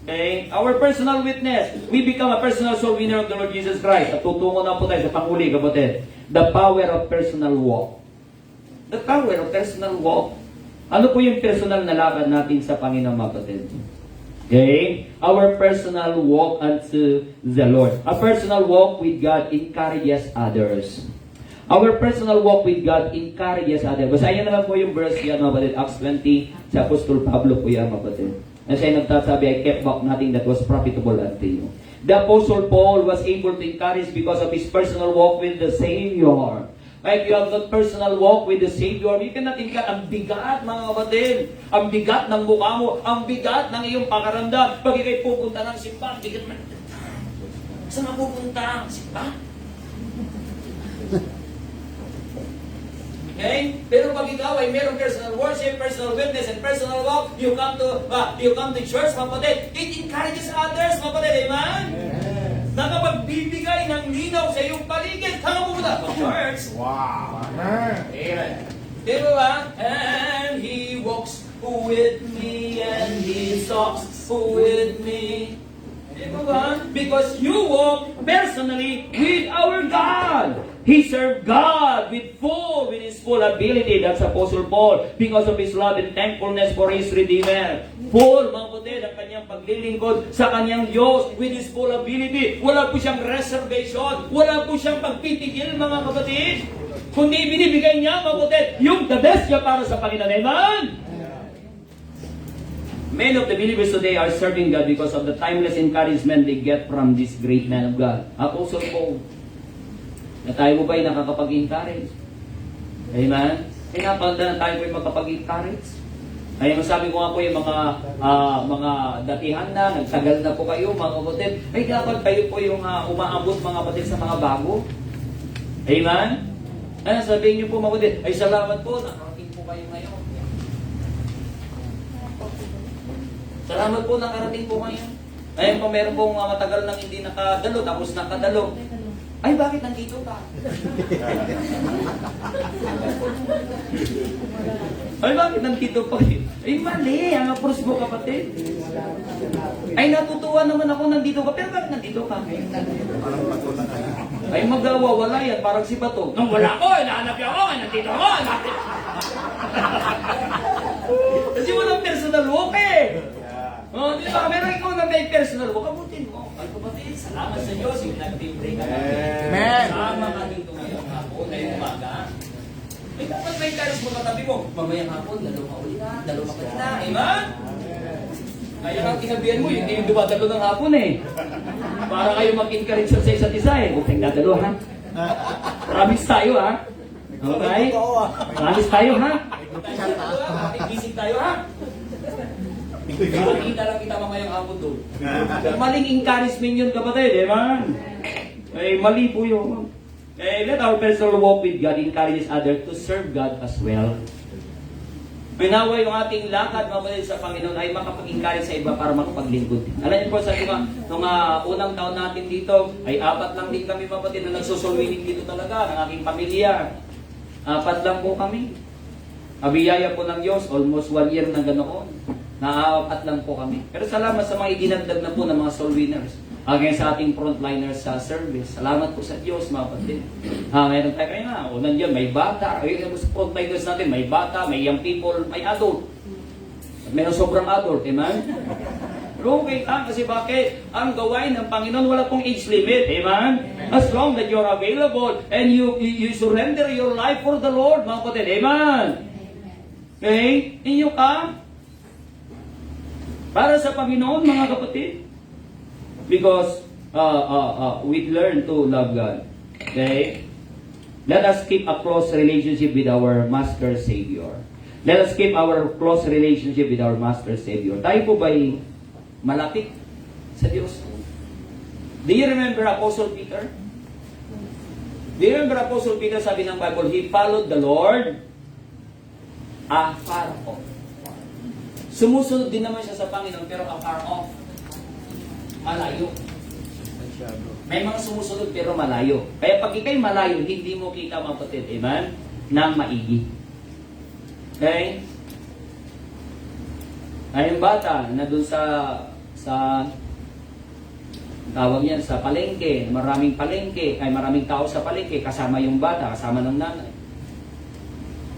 Okay? Our personal witness. We become a personal soul winner of the Lord Jesus Christ. At tutungo na po tayo sa panghuli, kapatid. The power of personal walk. The power of personal walk. Ano po yung personal na laban natin sa Panginoon, kapatid? Okay? Our personal walk unto the Lord. A personal walk with God encourages others. Our personal walk with God encourages others. Basahin na lang po yung verse yan, kapatid. Acts 20, sa Apostol Pablo po yan, kapatid. And siya nagtasabi, I kept back nothing that was profitable unto you. The Apostle Paul was able to encourage because of his personal walk with the Savior. If you have that personal walk with the Savior, you cannot encourage. Ang bigat, mga kapatid. Ang bigat ng mukha mo. Ang bigat ng iyong pakaramdam. Pag ikay pupunta ng simba, bigat na. Saan ka pupunta? Simba? Okay? Pero pag ikaw ay merong personal worship, personal witness, and personal walk, you come to church, kapatid, it encourages others, kapatid, amen? Nakapagbibigay ng linaw sa iyong paligid, saan ka pupunta? Church. Wow. Amen. Di ba? And He walks with me, and He talks with me. Di ba? Because you walk personally with our God. He served God with His full ability. That's Apostle Paul. Because of his love and thankfulness for his Redeemer. Full, mga kapatid, ang kanyang paglilingkod sa kanyang Diyos with his full ability. Wala po siyang reservation. Wala po siyang pagpitigil, mga kapatid. Kundi binibigay niya, mga kapatid, yung the best niya para sa Panginoon. Amen? Many of the believers today are serving God because of the timeless encouragement they get from this great man of God. Apostle Paul. Na tayo mo ba'y nakakapag-encourage? Amen? Kaya napaganda na tayo ba'y makapag-encourage? Ay, masabi ko nga po yung mga datihan na, nagtagal na po kayo, mga kapatid. Ay, dapat kayo po yung umaabot, mga kapatid, sa mga bago. Amen? Ay, sabihin niyo po, mga kapatid, ay salamat po, nakarating po kayo ngayon. Salamat po, nakarating po kayo. Ayun po, meron pong matagal nang hindi nakadalo, tapos nakadalo. Ay, bakit nandito ka? Ay, bakit nandito pa? Ay, mali. Ang approach mo, kapatid. Ay, natutuwa naman ako nandito ka. Pero bakit nandito ka? Ay, magawawala yan. Parang si Bato. Nung wala ko, hinahanap niya ako. Nandito ako. Kasi walang personal walk eh. Oh, di ba? Meron ikaw na may personal walk. Kabutin mo. Ay, kapatid, salamat sa Diyos. Yung nag-pray ka. Amen. Sama ka dito ngayon. Ako na yung umaga. Eh, dapat may encourage mo katabi mo. Mamayang hapon, dalaw ka uli na, dalaw ka uli na. Amen? Kaya ang kinabihan mo, hindi yung dumadalo ng hapon eh. Para kayo mag-encourage sa isa't isa eh. Huwag tayong dadalo ha. Promise tayo ha. Okay? Promise tayo ha. Makigising tayo ha. Makikita lang kita mamayang hapon doon. Maling encouragement yun kapatid, man. Eh, mali po yun. Eh, let our personal walk with God encourages others to serve God as well. Pinaway yung ating lakad mga sa Panginoon ay makapag-encourage sa iba para makapaglingkod. Alam niyo po sa nung unang taon natin dito, ay 4 lang din kami kapatid na nagsusulwining dito talaga ng aking pamilya. 4 lang po kami. Abiyaya po ng Diyos, almost 1 year na ganoon. Na 4 lang po kami. Pero salamat sa mga idinagdag na po ng mga soul winners. Again sa ating frontliners sa service. Salamat po sa Diyos mga kapatid. Meron tayo kayo nga. O nandiyan, may bata. Ayun sa frontliners natin, may bata, may young people, may adult. At meron sobrang adult, amen? Pero okay kasi bakit? Ang gawain ng Panginoon, wala pong age limit, amen? As long that you're available and you surrender your life for the Lord, mga kapatid, amen? Okay? Inyo ka? Para sa Panginoon, mga kapatid. Because we learn to love God. Okay? Let us keep a close relationship with our Master Savior. Let us keep our close relationship with our Master Savior. Tayo po ba'y malapit sa Diyos? Do you remember Apostle Peter? Do you remember Apostle Peter, sabi ng Bible, he followed the Lord afar off. Sumusunod din naman siya sa Panginoon, pero afar off. Malayo. May mga sumusunod pero malayo. Kaya pag ikay malayo, hindi mo kita mga kapatid, amen? Nang maigi. Okay? Ay yung bata na dun sa tawag yan, sa palengke, maraming palengke, ay maraming tao sa palengke, kasama yung bata, kasama ng nanay.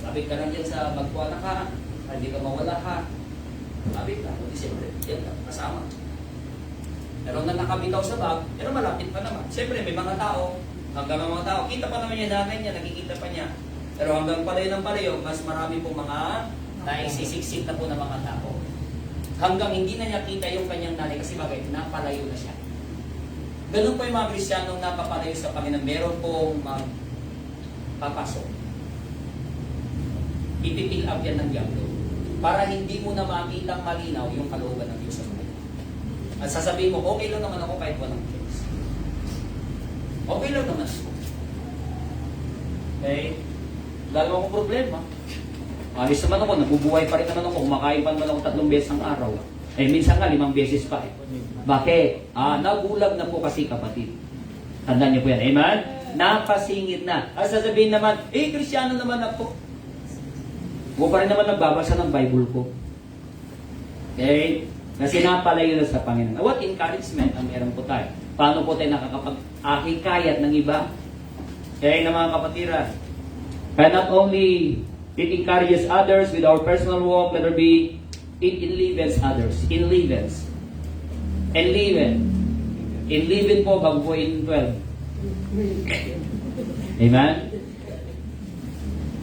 Sabit ka lang yan sa magkuha ka, hindi ka mawala ka. Sabit ka, hindi siyempre, yan kasama. Pero na nakabitaw sa bag, pero malapit pa naman. Siyempre, may mga tao, hanggang mga tao, kita pa naman yung nanay niya, nakikita pa niya. Pero hanggang palayo ng palayo, mas marami po mga naisisiksit na po ng mga tao. Hanggang hindi na niya kita yung kanyang nanay kasi bagay, napalayo na siya. Ganun po yung mga Kristiyanong napapalayo sa Panginoon. Meron pong magpapasok. Ipipil up yan ng diablo. Para hindi mo na makitang malinaw yung kalooban ng Diyos sa buhay. At sasabihin mo, okay lang naman ako kahit walang Diyos. Okay lang naman ako. Okay? Lalo akong problema. Ayos naman ako, nabubuhay pa rin naman ako, kumakain pa naman ako 3 beses ang araw. Eh, minsan nga 5 beses pa eh. Bakit? Nagulag na po kasi kapatid. Tandaan niyo po yan. Amen? Napasingit na. At sasabihin naman, Kristiyano naman ako. Huwag pa rin naman nagbabasa ng Bible ko. Okay? Kasi napalayo na sa Panginoon. What encouragement ang meron po tayo? Paano po tayo nakakapag-ahikayat ng iba? Kaya na mga kapatiran. Kaya not only it encourages others with our personal walk, let there be, it enlivens others. Enlivens. Enliven. Enliven po bago po in 12. Amen?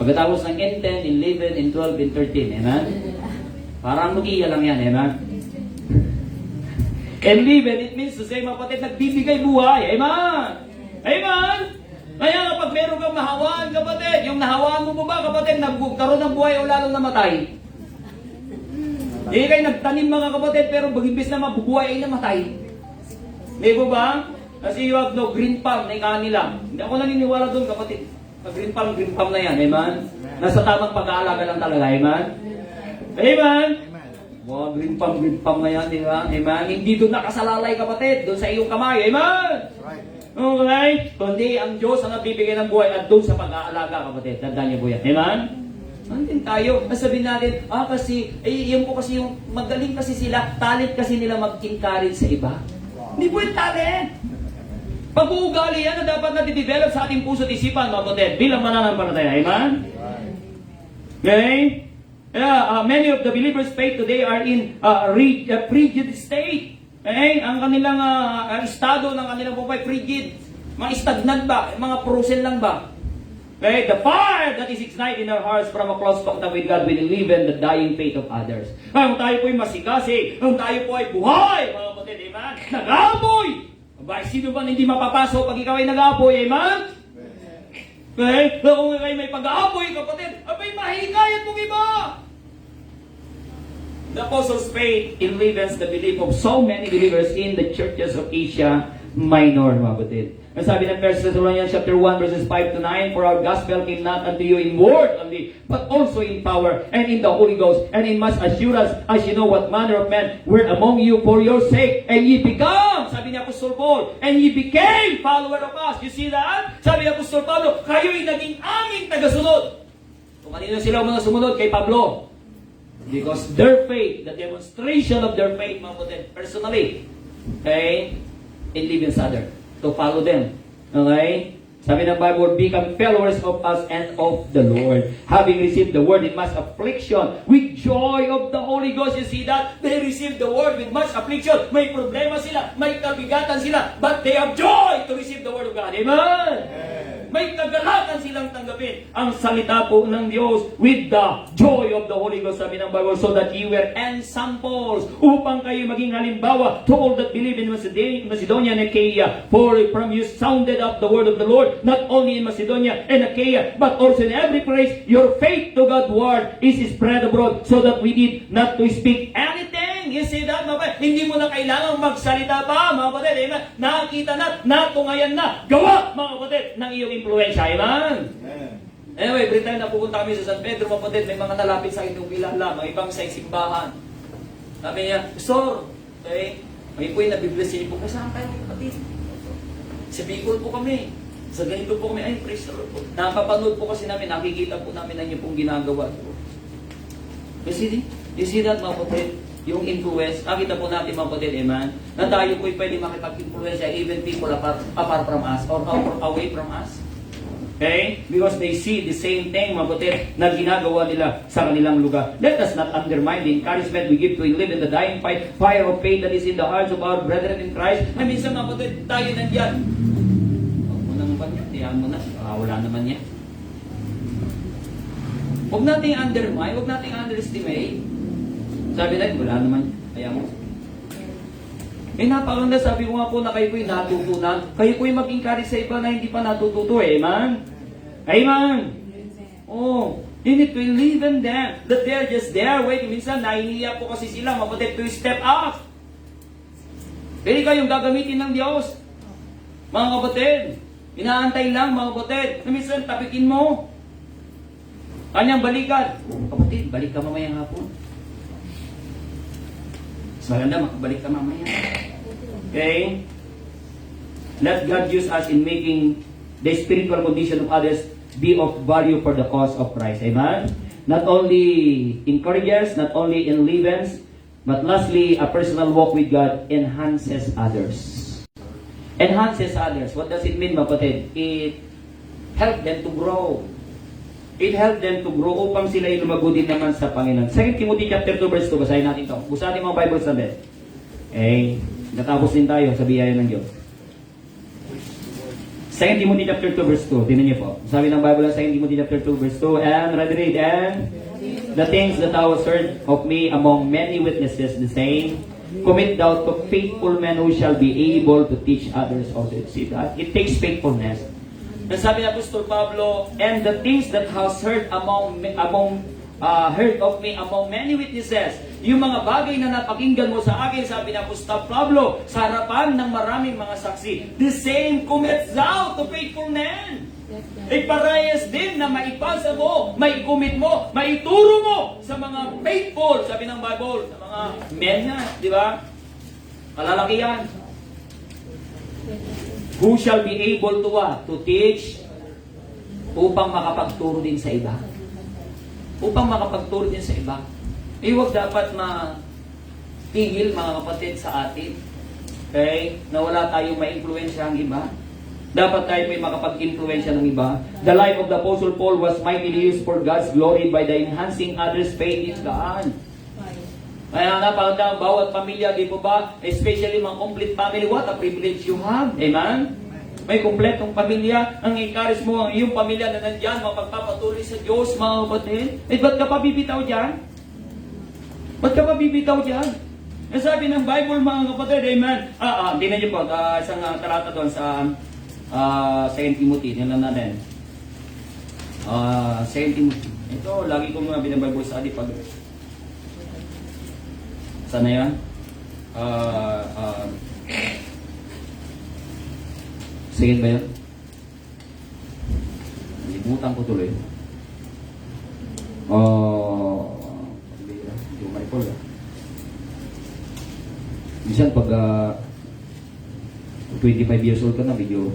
Pagkatapos ng in 10, in 11, in 12, in 13. Amen? Parang mag-iya lang yan. Amen? Enliven, it means to say, mga kapatid, nagbibigay buhay. Amen? Amen? Kaya kapag meron kang nahawaan, kapatid, yung nahawaan mo ba, kapatid, nagkaroon ng buhay o lalong namatay? Hindi kayo nagtanim mga kapatid, pero imbis na mabubuhay ay namatay. May ba? Kasi you have no green palm na ikanila. Hindi ako naniniwala doon, kapatid. Green palm na yan, amen? Nasa tamang pag-aalaga lang talaga, amen? Amen? Wow, green palm na yan, di ba? Amen? Hindi doon nakasalalay, kapatid. Doon sa iyong kamay, amen? Okay? Kundi ang Diyos ang nagbibigay ng buhay at doon sa pag-aalaga, kapatid. Tandaan niyo po yan, amen? Nandun tayo. Sabihin natin, kasi, yan po kasi yung magaling kasi sila, talent kasi nila mag-encourage sa iba. Hindi po yung talent. Pag-uugali yan na dapat natin develop sa ating puso at isipan, mga kapatid, bilang mananampalataya. Amen? Okay? Many of the believers' faith today are in frigid state. Okay? Ang kanilang estado ng kanilang buhay, frigid. Mga stagnant ba? Mga frozen lang ba? Okay? The fire that is ignited in our hearts from a close contact with God will enliven the dying faith of others. Kung tayo po ay masikasi, kung tayo po ay buhay, mga kapatid, amen? Nag-aapoy! Aba, sino ba hindi mapapasok pag ikaw ay nag-aapoy, amen? Okay? Kung kayo may pag-aapoy, kapatid, abay, mahihikayat mong iba! The Apostles' faith enlivens the belief of so many believers in the churches of Asia Minor, mga kapatid. Ang sabi ng 1 Thessalonians chapter 1 verses 5 to 9, for our gospel came not unto you in word only, but also in power and in the Holy Ghost, and in much assurance, as you know what manner of men were among you for your sake, and ye become, sabi ni Apostol Paul, and ye became follower of us. You see that? Sabi ni Apostol Pablo, kayo'y naging aming tagasunod. Kung kanino sila mga sumunod? Kay Pablo. Because their faith, the demonstration of their faith, mga kapatid, personally, okay, enlivens others to follow them. Okay? Sabi ng Bible, become followers of us and of the Lord. Having received the word in much affliction, with joy of the Holy Ghost. You see that? They received the word with much affliction. May problema sila, may kabigatan sila, but they have joy to receive the word of God. Amen? May kagalakan silang tanggapin ang salita po ng Diyos with the joy of the Holy Ghost, sabi ng Bible, so that you were ensamples, upang kayo maging halimbawa to all that believe in Macedonia and Achaia. For from you sounded up the word of the Lord, not only in Macedonia and Achaia, but also in every place. Your faith to God's word is spread abroad, so that we need not to speak anything. You see that, mga kapatid? Hindi mo na kailangang magsalita pa, mga kapatid. Amen? Nakakita na, natungayan na, gawa, mga kapatid, ng iyong influensya. Amen? Anyway, every time na pupunta kami sa San Pedro, mga kapatid, may mga nalapit sa itong kilala, mga ibang sa simbahan. Sabi niya, Pastor, okay, may po yung nabibless siya po. Saan kayo, kapatid? Sa Bicol po kami. Sa ganito po kami, ay, praise the Lord po. Nakapapanood po kasi namin, nakikita po namin ang inyong pong ginagawa po. You see that, mga kapatid? Yung influence, nakita po natin, mga kapatid, amen, na tayo po'y pwede makipag-influence even people apart from us or away from us. Okay? Because they see the same thing, mga kapatid, na ginagawa nila sa kanilang lugar. Let us not undermine the encouragement we give to live in the dying fire of faith that is in the hearts of our brethren in Christ. Na minsan, mga kapatid, tayo nandiyan. Huwag mo nang ba niya? Tiyan mo na. Wala naman niya. Huwag nating undermine, huwag nating underestimate. Sabi na, wala naman. Kaya mo. Napakaganda, sabi ko nga po na kayo po'y natutunan. Kayo po'y mag-encourage sa iba na hindi pa natututo. Amen? Amen? Oh, you need to live in them. That they're just there waiting. Minsan, nahihiya po kasi sila, mapatid to step up. Pwede kayong gagamitin ng Diyos. Mga kapatid, inaantay lang, mga kapatid. Na minsan, tapikin mo. Kanyang balikan. Kapatid, balik ka mamayang hapon. Maganda, makabalik ka mamaya. Okay? Let God use us in making the spiritual condition of others be of value for the cause of Christ. Amen? Not only encourages, not only enlivens, but lastly, a personal walk with God enhances others. Enhances others. What does it mean, kapatid? It helps them to grow. It helped them to grow upang sila ay lumago din naman sa Panginoon. 2 Timothy chapter 2 verse 2, basahin natin ito. Busa natin mga Bible natin. Okay, natapos din tayo sa biyaya ng Diyos. 2 Timothy chapter 2 verse 2, tingnan niyo po. Sabi ng Bible ng 2 Timothy chapter 2 verse 2, and read, and the things that thou hast heard of me among many witnesses, the same, commit thou to faithful men who shall be able to teach others also. See that? It takes faithfulness. And sabi ni Apostol Pablo, and the things that has heard heard of me among many witnesses, yung mga bagay na napakinggan mo sa akin, sabi ni Apostol Pablo, sa harapan ng maraming mga saksi, the same commit thou to faithful men. Iparayas din na maipasa mo, maikumit mo, maituro mo sa mga faithful, sabi ng Bible, sa mga men na, di ba? Kalalakihan. Who shall be able to what? To teach upang makapagturo din sa iba. Upang makapagturo din sa iba. Huwag dapat matigil, mga kapatid, sa atin. Okay? Na wala tayong ma-influensya ang iba. Dapat tayo may makapag-influensya ng iba. The life of the Apostle Paul was mightily used for God's glory by the enhancing others' faith in God. Kaya napakaganda ang bawat pamilya, di po ba? Especially mga complete family, what a privilege you have. Amen? May kumpletong pamilya. Ang encourage mo ang iyong pamilya na nandyan, mapagpapatuloy sa Diyos, mga kapatid. Ba't ka pa bibitaw dyan? Ba't ka pa bibitaw dyan? Ang sabi ng Bible, mga kapatid, amen. Tingnan niyo po, isang talata doon sa 2 Timothy, tingnan natin. 2 Timothy. Ito, lagi ko mga binabible study pag... Sana yan? Sige ba yun? Limutan ko tuloy. Hindi ko ma-recall. Minsan pag 25 years old ka na, video.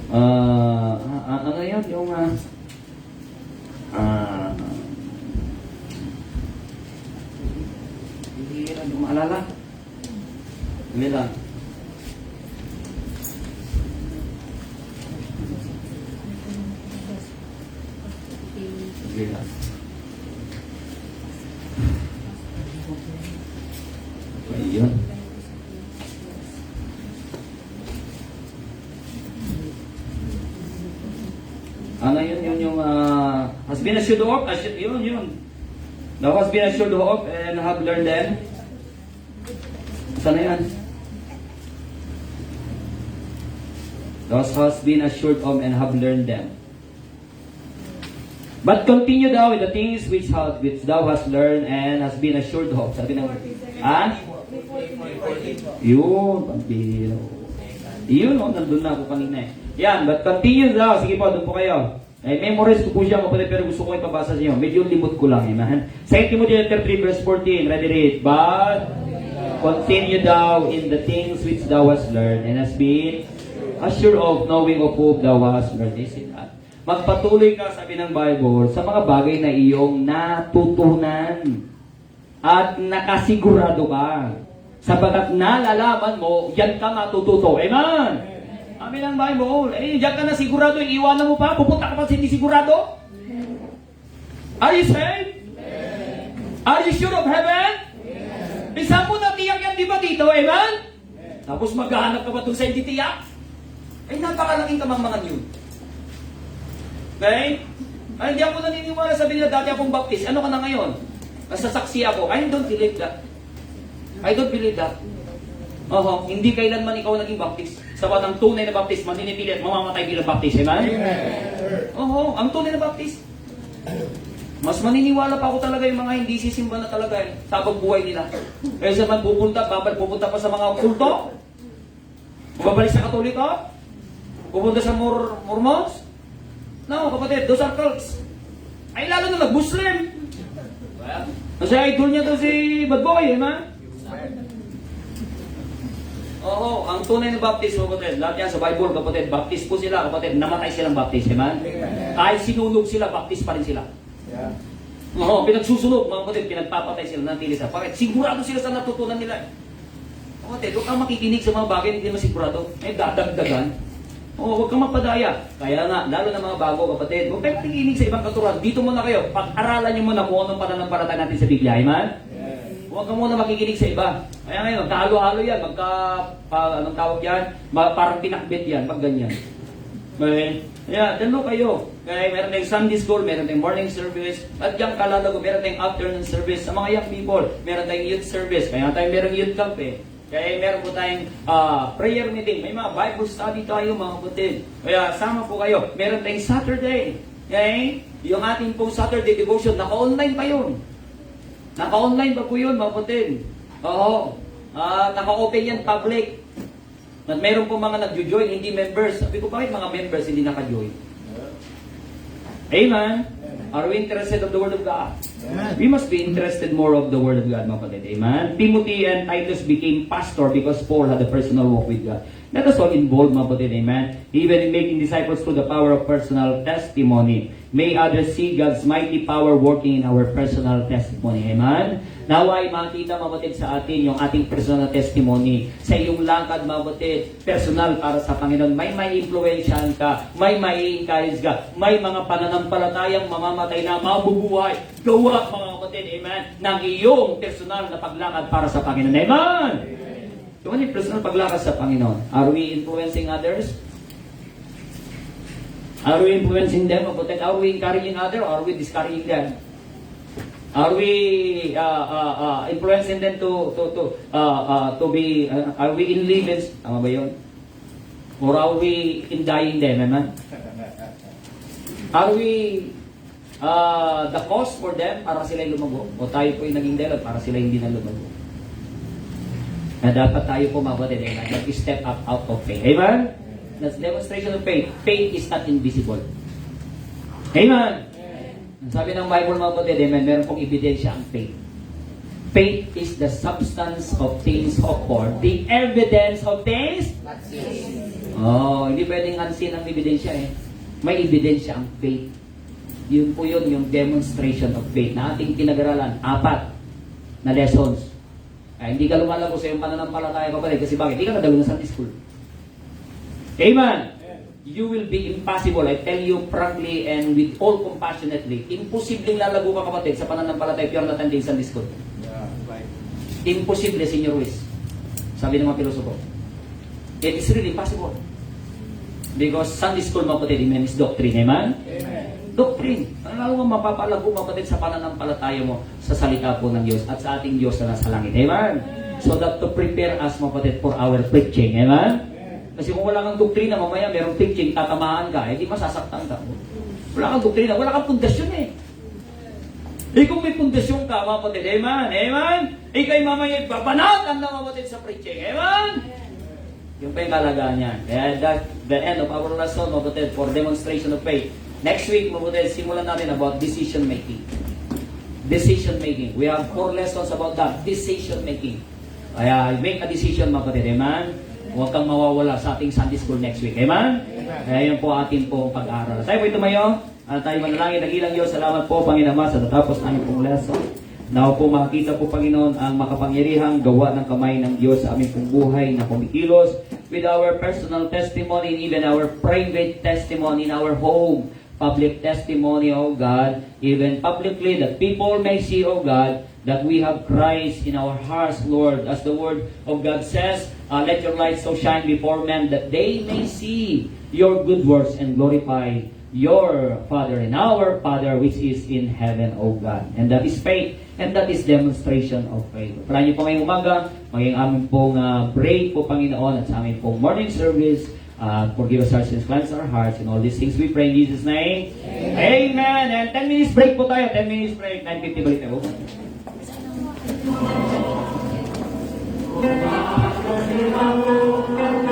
Ano yun? Yung hindi lang maalala. Hindi lang. Hindi lang. Ayun. Ano yun yung has been assured of, yun. Thou has been assured of and have learned them. Sana yan? Thou has been assured of and have learned them. But continue thou with the things which thou hast learned and has been assured of. Sabi ng, Yun, pambiro. Yun, nandun na ako kanina eh. Yan, but continue thou. Sige po, doon po kayo. Memorize ko po siya, kapatid, pero gusto ko ipabasa sa inyo. Medyo limot ko lang, amen. 2 Timothy 3 verse 14, ready read. But continue thou in the things which thou hast learned and has been assured of, knowing of whom thou hast learned. Is it that? Magpatuloy ka, sabi ng Bible, sa mga bagay na iyong natutunan at nakasigurado ka. Sabagat nalalaman mo, yan ka matututo. Amen? Sabi ng Bible, diyan ka na sigurado, iiwanan mo pa, pupunta ka pa sa hindi sigurado? Are you saved? Are you sure of heaven? Isa mo na tiyak yan, di ba dito? Amen? Tapos maghahanap ka ba itong sa hindi tiyak? Ay, napakalaking kamangmangan yun. Okay? Ay, hindi ako naniniwala, sabi nila, dati akong baptist. Ano ka na ngayon? Nasasaksi ako. I don't believe that. I don't believe that. Hindi kailanman ikaw naging baptist. Sabat ang tunay na baptist, maninipili at mamamatay bilang baptist. Amen? Ang tunay na baptist. Mas maniniwala pa ako talaga yung mga hindi sisimba na talaga sa habang buhay nila. Kaya man pupunta pa sa mga kulto? Babalik sa Katoliko? Pupunta sa Mormons? No, kapatid, those are cults. Ay, lalo na nag-Muslim. Kasi idol niya to si Bad Boy, man. Ang tunay na baptist, kapatid, lahat yan sa Bible, kapatid, baptist po sila, kapatid, namatay silang baptist, man. Kahit sinunog sila, baptist pa rin sila. Pinagsusunog, mga kapatid, pinagpapatay sila, natili sila. Bakit? Sigurado sila sa natutunan nila. Kapatid, huwag kang makikinig sa mga bagay, hindi mo sigurado. Ay, dadagdagan. Huwag kang mapadaya. Kaya nga, lalo na mga bago, kapatid, huwag kayong makikinig sa ibang katuruan. Dito muna kayo, pag-aralan nyo muna kung anong pananampalataya natin sa Biblia, man. Huwag ka muna makikinig sa iba. Kaya ngayon, kahalo-halo yan, anong tawag yan? Parang pinakbit yan, pag ganyan. Okay? Kaya, dalo kayo. Okay? Meron tayong Sunday school, meron tayong morning service, at yung kalalago, meron tayong afternoon service. Sa mga young people, meron tayong youth service. Kaya tayong meron youth camp eh. Kaya meron po tayong prayer meeting. May mga Bible study tayo, mga kapatid. Kaya sama po kayo. Meron tayong Saturday. Okay? Yung ating pong Saturday devotion, naka-online pa yun. Naka-online pa po yun, mga kapatid. Naka-open yan, public. At meron po mga nag-join, hindi members. Sabi ko, bakit mga members hindi naka-join? Amen? Are we interested of the Word of God? Amen. We must be interested more of the Word of God, mga kapatid. Amen? Timothy and Titus became pastor because Paul had a personal walk with God. Let us all involve, mga kapatid. Amen? Even in making disciples through the power of personal testimony. May others see God's mighty power working in our personal testimony. Amen? Naway makita, mga kapatid, sa atin yung ating personal testimony. Sa iyong lakad, mga kapatid, personal para sa Panginoon. May influensyahan ka, may encourage ka, may mga pananampalatayang mamamatay na mabubuhay. Gawa, mga kapatid, amen, ng iyong personal na paglakad para sa Panginoon. Amen? Yung ano yung personal paglakas sa Panginoon? Are we influencing others? Are we influencing them? Are we encouraging others? Or are we discouraging them? Are we influencing them to be? Are we in leavens? Tama ba yun? Or are we indicting them? Amen? Are we the cause for them para sila lumago? O tayo po yung naging dahilan para sila hindi na lumago? Na dapat tayo po mabatid na step up out of faith. Amen? That's demonstration of faith. Faith is not invisible. Amen? Sabi ng Bible mga kapatid, amen, meron pong ebidensya ang faith. Faith is the substance of things hoped for, the evidence of things not seen. Oh, hindi pwedeng unseen ang ebidensya eh. May ebidensya ang faith. Yun po yun, yung demonstration of faith na ating pinag-aralan. 4 na lessons. Ay, hindi ka lumalago sa iyong pananampalataya kapatid kasi bakit? Hindi ka nadalo na Sunday school. Amen. You will be impossible. I tell you frankly and with all compassionately, imposibleng lalago ka kapatid sa pananampalataya if you're not attending Sunday school. Yeah, right. Imposible, Senior Ruiz. Sabi ng mga pilosopo. It is really possible. Because Sunday school mga kapatid, amen, is doctrine. Amen? Amen. Doctrine. Ano mo mapapalago mga kapatid sa pananampalataya mo sa salita po ng Diyos at sa ating Diyos na nasa langit. Amen? So that to prepare us mga kapatid for our preaching. Amen? Kasi kung wala kang doktrina, mamaya merong preaching, tatamaan ka, di masasaktan ka. Wala kang doktrina, wala kang pundasyon eh. Kung may pundasyon ka, mga kapatid, amen? Amen? Ika'y mamaya babanatan na mga kapatid sa preaching. Amen? Yung pa yung kalagaan niyan. Kaya that's the end of our lesson, mga kapatid, for demonstration of faith. Next week, mga kapatid, simulan natin about decision making. Decision making. We have 4 lessons about that. Decision making. Kaya make a decision, mga kapatid. Amen? Huwag kang mawawala sa ating Sunday School next week. Amen? Kaya yun po ating pong pag-aaral. Tayo po tumayo. Tayo manalangin. Nagilang Diyos. Salamat po, Panginoon, sa natapos namin pong lesson. Now po makakita po, Panginoon, ang makapangyarihang gawa ng kamay ng Diyos sa aming pong buhay na kumikilos with our personal testimony and even our private testimony in our home. Public testimony, O God, even publicly that people may see, O God, that we have Christ in our hearts, Lord. As the Word of God says, let your light so shine before men that they may see your good works and glorify your Father and our Father which is in heaven, O God. And that is faith, and that is demonstration of faith. Pala niyo po ngayong umaga, maging aming pong break po, Panginoon, at sa aming pong morning service. Forgive us our sins, cleanse our hearts, and all these things we pray in Jesus' name. Amen. And 10 minutes break po tayo. 10 minutes break. 9:50 balik tayo.